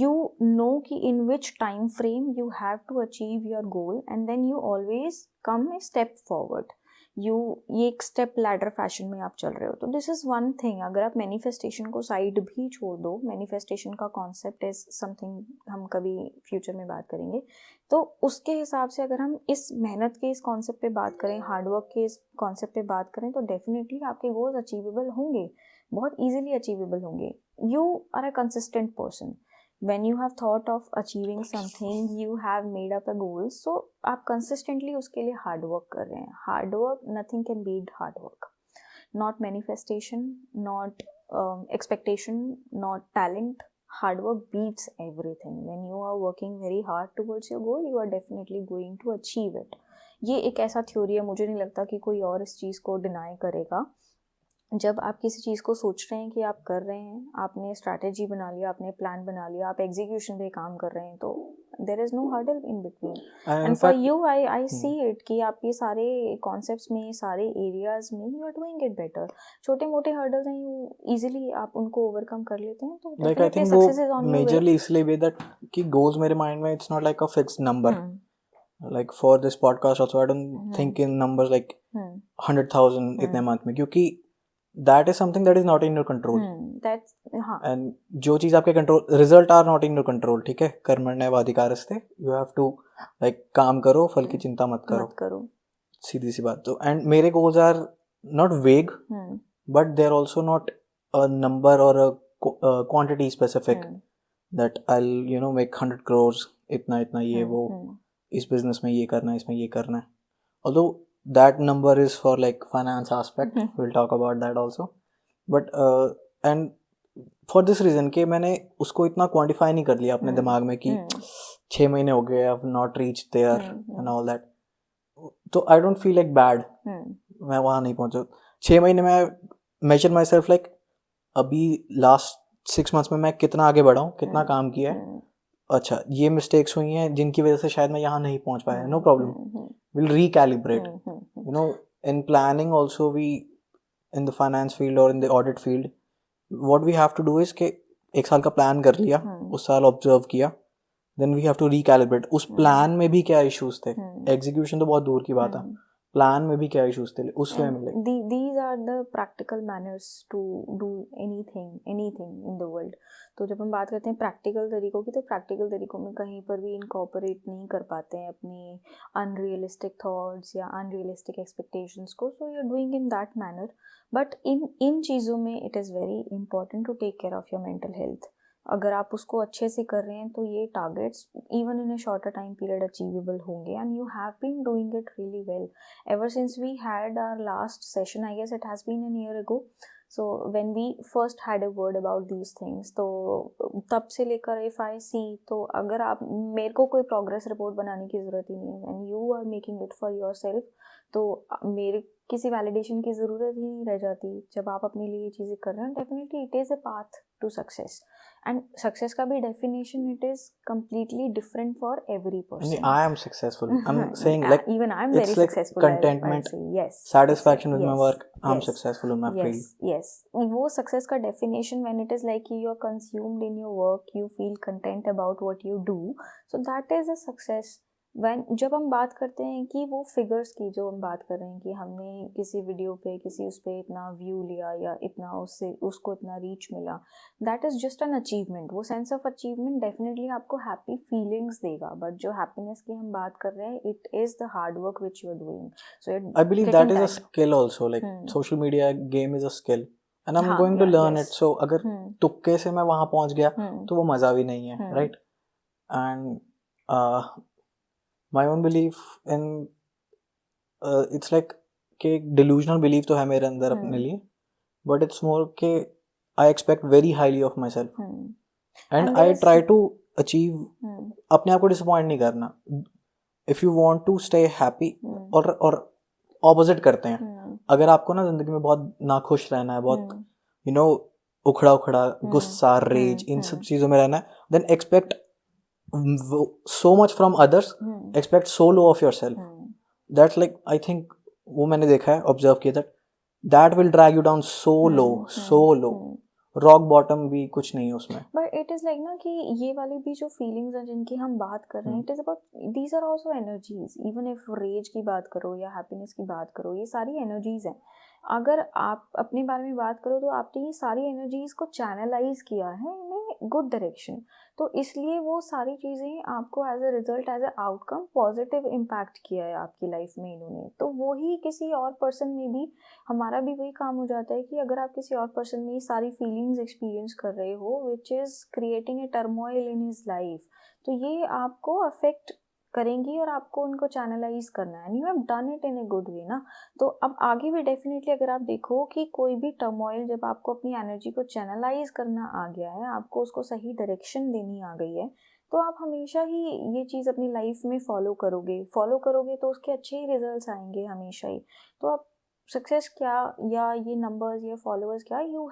S2: यू नो कि in which time frame you have to achieve your goal and then you always come a step forward. ये एक स्टेप लैडर फैशन में आप चल रहे हो. तो दिस इज़ वन थिंग. अगर आप मैनिफेस्टेशन को साइड भी छोड़ दो, मैनिफेस्टेशन का कॉन्सेप्ट इज समथिंग हम कभी फ्यूचर में बात करेंगे, तो उसके हिसाब से अगर हम इस मेहनत के इस कॉन्सेप्ट पे बात करें, हार्डवर्क के इस कॉन्सेप्ट पे बात करें, तो डेफिनेटली आपके गोल्स अचीवेबल होंगे, बहुत ईजिली अचीवेबल होंगे. You are a consistent person. When you have thought of achieving something, you have made up a goal, so आप consistently उसके लिए hard work कर रहे हैं. Hard work, nothing can beat hard work. Not manifestation, not expectation, not talent. Hard work beats everything. When you are working very hard towards your goal, you are definitely going to achieve it. ये एक ऐसा theory है, मुझे नहीं लगता कि कोई और इस चीज़ को डिनाई करेगा. जब आप किसी चीज़ को सोच रहे हैं कि आप कर रहे हैं, आपने स्ट्रैटेजी बना लिया, आपने प्लान बना लिया, आप एग्जीक्यूशन पे काम कर रहे हैं, तो there is no hurdle in between. And for you I see it कि आप ये सारे कॉन्सेप्ट्स में, सारे एरियाज में you are doing it better. छोटे मोटे हर्डल्स हैं, यू इजीली आप उनको ओवरकम कर लेते हैं. तो
S1: लाइक आई थिंक वो मेजरली इसलिए भी दैट कि गोल्स मेरे माइंड में it's not like a fixed number. Like for this podcast also I don't think in numbers like 100,000 इतने मंथ में, क्योंकि that is something that is not in your control. And जो चीज आपके control, result are not in your control. ठीक है, कर्मण्येवाधिकारस्ते, you have to like काम करो, फल की चिंता मत करो. सीधी सी बात. तो एंड मेरे goals are not vague, but they are also not a number और a quantity specific that I will you know make 100 crores, इतना ये वो, इस बिजनेस में ये करना है, इसमें ये करना है. Although that number is for like finance aspect, we'll talk about that also, but and for this reason कि मैंने उसको इतना quantify नहीं कर लिया अपने दिमाग में कि 6 महीने हो गए, I've not reached there and all that, तो I don't feel like bad. मैं वहाँ नहीं पहुँचा. 6 महीने में measure myself like अभी last 6 months में मैं कितना आगे बढ़ा हूँ, कितना काम किया है, अच्छा ये मिस्टेक्स हुई हैं जिनकी वजह से शायद मैं यहाँ नहीं पहुँच पाया, no problem, will recalibrate. You know, in planning also we, in the finance field or in the audit field, what we have to do is कि एक साल का प्लान कर लिया, उस साल ऑब्जर्व किया, then we have to recalibrate. उस प्लान में भी क्या इश्यूज थे, एग्जीक्यूशन तो बहुत दूर की बात है, प्लान में भी क्या इश्यूज थे उस वे में.
S2: These are the practical manners to do anything in the world. तो जब हम बात करते हैं प्रैक्टिकल तरीकों की, तो प्रैक्टिकल तरीकों में कहीं पर भी इनकॉर्पोरेट नहीं कर पाते हैं अपनी अनरियलिस्टिक थॉट्स या अनरियलिस्टिक एक्सपेक्टेशंस को. So you are doing in that manner. But इन चीज़ों में it is very important to take care of your mental health. अगर आप उसको अच्छे से कर रहे हैं तो ये targets even in a shorter time period achievable होंगे. And you have been doing it really well ever since we had our last session. I guess it has been an year ago. So when we first had a word about these things, तो तब से लेकर if I see, तो अगर आप, मेरे को कोई प्रोग्रेस रिपोर्ट बनाने की ज़रूरत ही नहीं है. when you are making it for yourself, तो मेरे किसी वैलिडेशन की ज़रूरत ही नहीं रह जाती. जब आप अपने लिए ये चीज़ें कर रहे हैं, definitely it is a path to success. And success का भी definition it is completely different for every person.
S1: I am successful. I'm saying like
S2: even I'm
S1: it's
S2: very
S1: like
S2: successful.
S1: contentment,
S2: I'll say. Yes.
S1: satisfaction with my
S2: Yes.
S1: work. I'm
S2: Yes.
S1: successful in my
S2: Yes.
S1: field.
S2: Yes. वो success का definition when it is like you're consumed in your work, you feel content about what you do. So that is a success. जब हम बात करते हैं कि वो figures की, जो हम बात कर रहे हैं कि हमने किसी वीडियो पे, किसी उस पे इतना व्यू लिया या इतना उससे उसको इतना रीच मिला, that is just an achievement. वो सेंस ऑफ अचीवमेंट डेफिनेटली आपको हैप्पी फीलिंग्स देगा. बट जो हैप्पीनेस की हम बात कर रहे हैं, it is the hard work which you are doing. So
S1: I believe that is a skill also. Like social media game is a skill, and I'm going to learn it. So अगर तुक्के से मैं वहाँ पहुँच गया तो वो मज़ा भी नहीं है, right? And my own belief in it's like कि delusional belief तो है मेरे अंदर अपने लिए, but it's more कि I expect very highly of myself, and I try to achieve. अपने आप को disappoint नहीं करना. If you want to stay happy, और opposite करते हैं. अगर आपको ना जिंदगी में बहुत नाखुश रहना है, बहुत you know उखड़ा गुस्सा, rage, इन सब चीज़ों में रहना है, then expect so much from others, expect so low of yourself. That's like, I think वो मैंने देखा है, observe किया, that will drag you down so low. Rock bottom भी कुछ नहीं है उसमें.
S2: बट इट इज़ लाइक ना कि ये वाली भी जो फीलिंग्स हैं जिनकी हम बात कर रहे हैं, it is about, these are also energies. Even if rage की बात करो या हैप्पीनेस की बात करो, ये सारी एनर्जीज हैं. अगर आप अपने बारे में बात करो तो आपने ये सारी एनर्जीज को चैनलाइज किया है इन ए गुड डायरेक्शन. तो इसलिए वो सारी चीज़ें आपको as a result, as a outcome positive impact किया है आपकी लाइफ में इन्होंने. तो वही किसी और पर्सन में भी, हमारा भी वही काम हो जाता है कि अगर आप किसी और पर्सन में ये सारी फीलिंग्स एक्सपीरियंस कर रहे हो which is creating a turmoil in his life, तो ये आपको अफेक्ट करेंगी और आपको उनको चैनलाइज करना है. And you have done it in a good way ना. तो अब आगे भी डेफिनेटली अगर आप देखो कि कोई भी टर्मोइल, जब आपको अपनी एनर्जी को चैनलाइज करना आ गया है, आपको उसको सही डायरेक्शन देनी आ गई है, तो आप हमेशा ही ये चीज़ अपनी लाइफ में फॉलो करोगे तो उसके अच्छे ही रिजल्ट्स आएंगे हमेशा ही. तो आप सक्सेस क्या या ये नंबर्स या फॉलोअर्स क्या, you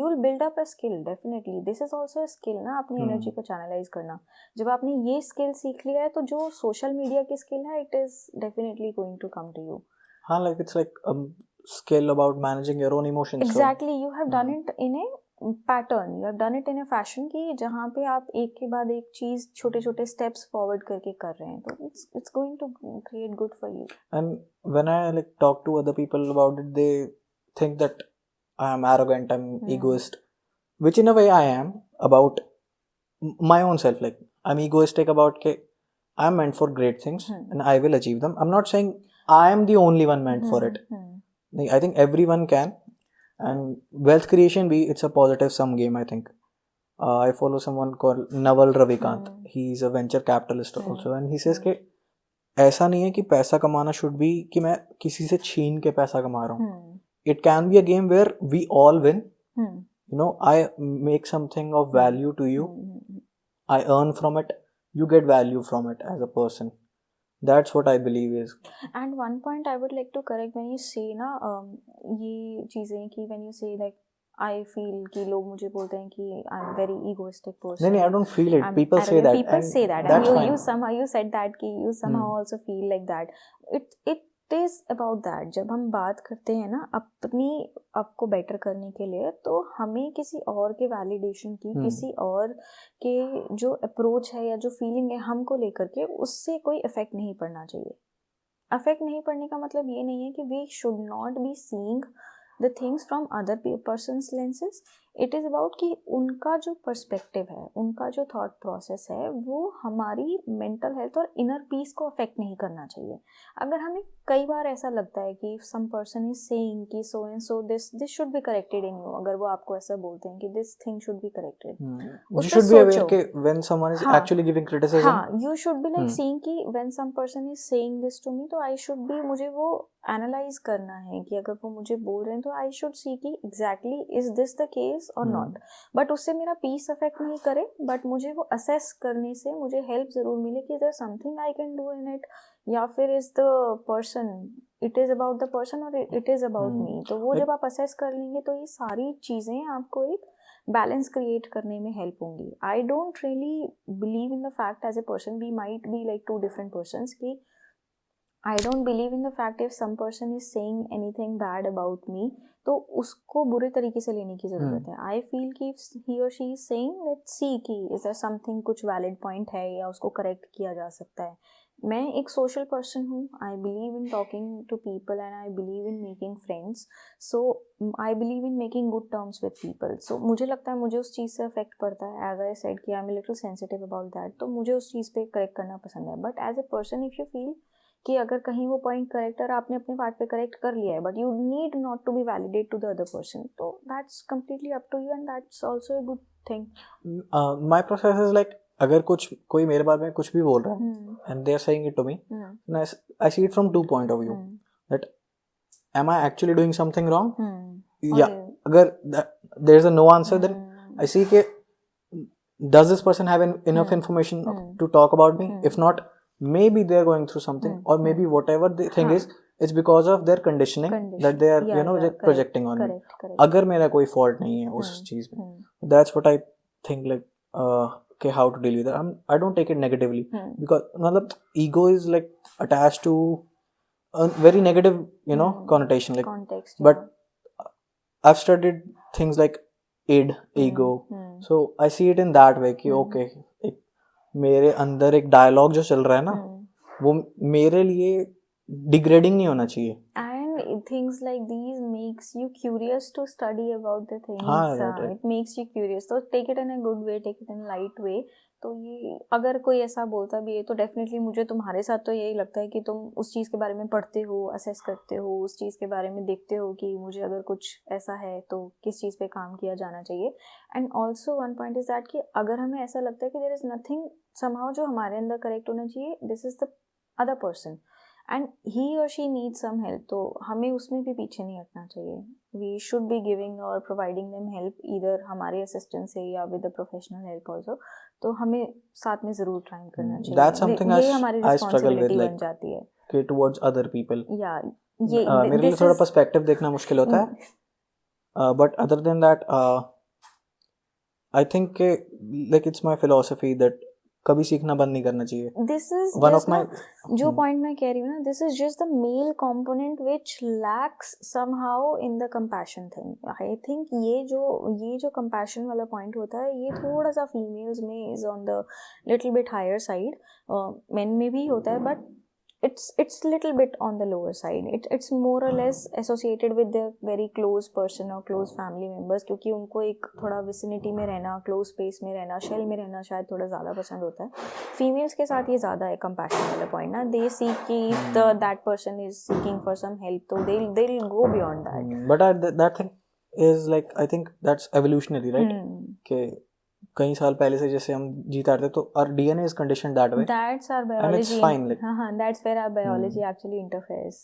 S2: will build up a skill. Definitely this is also a skill ना, अपनी एनर्जी को चैनलाइज करना. जब आपने ये स्किल सीख लिया है, तो जो सोशल मीडिया की स्किल है, it is definitely going to come to you.
S1: हाँ, like it's like a skill about managing your own emotions.
S2: Exactly, you have done it in a pattern, you have done it in a fashion कि जहाँ पे आप एक के बाद एक चीज़ छोटे स्टेप्स फॉरवर्ड करके कर रहे हैं, तो it's going to create good for you.
S1: And when I like talk to other people about it, they think that I am arrogant, I am egoist, which in a way I am about my own self. Like I'm egoistic about के I am meant for great things and I will achieve them. I'm not saying I am the only one meant for it. I think everyone can. And wealth creation भी, it's a positive sum game, I think. I follow someone called Naval Ravikant. He's a venture capitalist also, and he says कि ऐसा नहीं है कि पैसा कमाना should be कि मैं किसी से छीन के पैसा कमा रहा हूँ. It can be a game where we all win. You know, I make something of value to you. I earn from it. You get value from it as a person. That's what I believe is.
S2: And one point I would like to correct when you say ना ये चीज़ें कि when you say like I feel कि लोग मुझे बोलते हैं कि I'm very egoistic person.
S1: नहीं, I don't feel it. People say that.
S2: People say that.
S1: That's
S2: And
S1: fine.
S2: you somehow you said that कि you somehow also feel like that. It is about that. जब हम बात करते हैं ना अपनी आपको बेटर करने के लिए, तो हमें किसी और के वैलिडेशन की, किसी और के जो अप्रोच है या जो फीलिंग है हमको लेकर के, उससे कोई इफेक्ट नहीं पड़ना चाहिए. अफेक्ट नहीं पड़ने का मतलब ये नहीं है कि we should not be seeing the things from other persons lenses. It is about कि उनका जो पर्सपेक्टिव है, उनका जो थॉट प्रोसेस है, वो हमारी मेंटल हेल्थ और इनर पीस को अफेक्ट नहीं करना चाहिए. अगर हमें कई बार ऐसा लगता है कि सम पर्सन इज सेइंग कि so and so this should be corrected in you, अगर वो आपको ऐसा बोलते हैं कि this thing should be corrected,
S1: you should be aware कि when someone is actually giving criticism,
S2: हाँ, you should be like seeing कि when some person is saying this to me, तो I should be, मुझे वो analyse करना है कि अगर वो मुझे बोल रहे हैं तो आई शुड सी कि exactly is this the case और नॉट. बट उससे मेरा पीस अफेक्ट नहीं करे, बट मुझे वो असेस करने से मुझे हेल्प ज़रूर मिले कि there something I can do in it, या फिर is the person, it is about the person और इट इज़ अबाउट मी. तो वो जब आप असेस कर लेंगे तो ये सारी चीज़ें आपको एक बैलेंस क्रिएट करने में हेल्प होंगी. I don't really believe in the fact as a person we might be like to different persons कि I don't believe in the fact if some person is saying anything bad about me, तो उसको बुरे तरीके से लेने की ज़रूरत है. I feel कि if he or she is saying, let's see कि is there something कुछ valid point है या उसको correct किया जा सकता है. मैं एक social person हूँ. I believe in talking to people and I believe in making friends. So I believe in making good terms with people. So मुझे लगता है मुझे उस चीज़ से affect पड़ता है. As I said कि I'm a little sensitive about that. तो मुझे उस चीज़ पे correct करना पसंद है. But as a person if you feel कि अगर कहीं वो पॉइंट करेक्ट है, आपने अपने पार्ट पे करेक्ट कर लिया है, but you need not to be validate to the other person, तो that's completely up to you and that's also a good thing.
S1: My process is like अगर कोई मेरे बारे में कुछ भी बोल रहा है and they are saying it to me, I see it from two point of view that am I actually doing something wrong? या अगर there is a no answer, then I see कि does this person have enough information to talk about me? If not, maybe they are going through something, or maybe whatever the thing is, it's because of their conditioning that they are they're projecting on me. अगर मेरा कोई fault नहीं है उस चीज में, that's what I think like okay, how to deal with that. I don't take it negatively because मतलब ego is like attached to a very negative connotation, like context, but I've studied things like ego, so I see it in that way कि okay, मेरे अंदर एक dialogue जो चल रहा है ना, वो मेरे लिए डिग्रेडिंग नहीं होना चाहिए.
S2: And things like these makes you curious to study about the things.
S1: right.
S2: It makes you curious. So take it in a good way, take it in a light way. तो ये अगर कोई ऐसा बोलता भी है तो डेफिनेटली मुझे तुम्हारे साथ तो यही लगता है कि तुम उस चीज़ के बारे में पढ़ते हो, असेस करते हो, उस चीज़ के बारे में देखते हो कि मुझे अगर कुछ ऐसा है तो किस चीज़ पे काम किया जाना चाहिए. And also one point is that कि अगर हमें ऐसा लगता है कि देयर इज़ नथिंग समहाउ जो हमारे अंदर करेक्ट होना चाहिए, this is the other person and he और शी नीड सम हेल्प, तो हमें उसमें भी पीछे नहीं हटना चाहिए. वी शुड बी गिविंग और प्रोवाइडिंग देम हेल्प, ईदर हमारे असिस्टेंस से या with the professional help also. तो हमें साथ में ज़रूर ट्राई करना चाहिए. ये हमारी रिस्पॉन्सिबिलिटी बन जाती है
S1: कि टुवर्ड्स अदर पीपल.
S2: या ये
S1: मेरे लिए थोड़ा पर्सपेक्टिव देखना मुश्किल होता है, but other than that I think like it's my philosophy that कभी सीखना बंद नहीं करना चाहिए.
S2: This is one of my जो पॉइंट मैं कह रही हूँ ना, this is just the male component which lacks somehow in the compassion thing. I think ये जो कंपैशन वाला पॉइंट होता है, ये थोड़ा सा फीमेल्स में is on the little bit higher side. Men में भी होता है, but it's little bit on the lower side. It's more or less associated with their very close person or close family members, क्योंकि उनको एक थोड़ा vicinity में रहना, close space में रहना, shell में रहना शायद थोड़ा ज़्यादा पसंद होता है. Females के साथ ये ज़्यादा है compassion वाला point ना. They see कि if that person is seeking for some help, तो they'll go beyond that.
S1: But that thing is like, I think that's evolutionary, right? कि कई साल पहले से जैसे हम जीते आते, तो our DNA is conditioned that way.
S2: That's our biology.
S1: And it's fine. Like,
S2: that's where our biology actually interferes.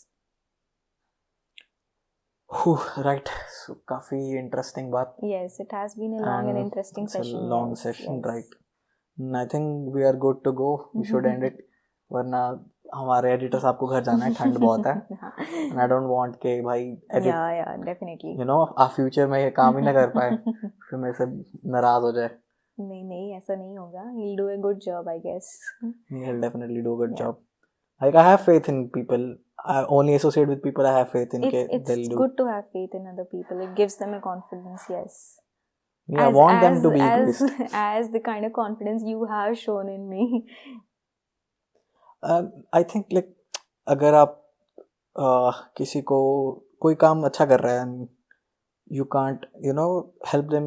S1: Right. So काफी interesting बात.
S2: Yes, it has been a long and interesting session.
S1: It's a long session, yes. Right. And I think we are good to go. We should end it. वरना हमारे editors आपको घर जाना है, ठंड बहुत है, एंड आई डोंट वांट के भाई एडिट
S2: या डेफिनेटली
S1: यू नो आ फ्यूचर में ये काम ही ना कर पाए फिर मेरे से नाराज हो जाए.
S2: नहीं ऐसा नहीं होगा. He'll do a good job, I guess.
S1: He'll definitely do a good
S2: Yeah.
S1: job. Like I have faith in people. I only associate with people I have faith in.
S2: It's
S1: They'll do.
S2: good to have faith in other people. It gives them a confidence. Yes.
S1: Yeah, I want them to be egoist.
S2: As the kind of confidence you have shown in me.
S1: I think like अगर आप किसी को कोई काम अच्छा कर रहा है and you can't help them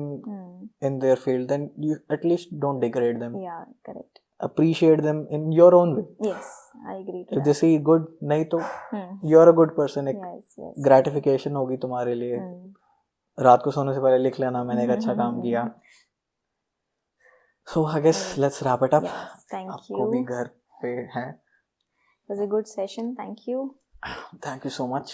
S1: in their field, then you at least don't degrade them.
S2: Yeah, correct.
S1: Appreciate them in your own way.
S2: Yes, I agree to
S1: if
S2: that.
S1: they see good, नहीं तो you're a good person. एक
S2: Yes.
S1: gratification होगी तुम्हारे लिए. रात को सोने से पहले लिख लेना मैंने एक अच्छा काम किया. So I guess let's wrap it up.
S2: Yes, thank
S1: आपको
S2: you.
S1: भी घर पे हैं.
S2: It was a good session. Thank you.
S1: Thank you so much.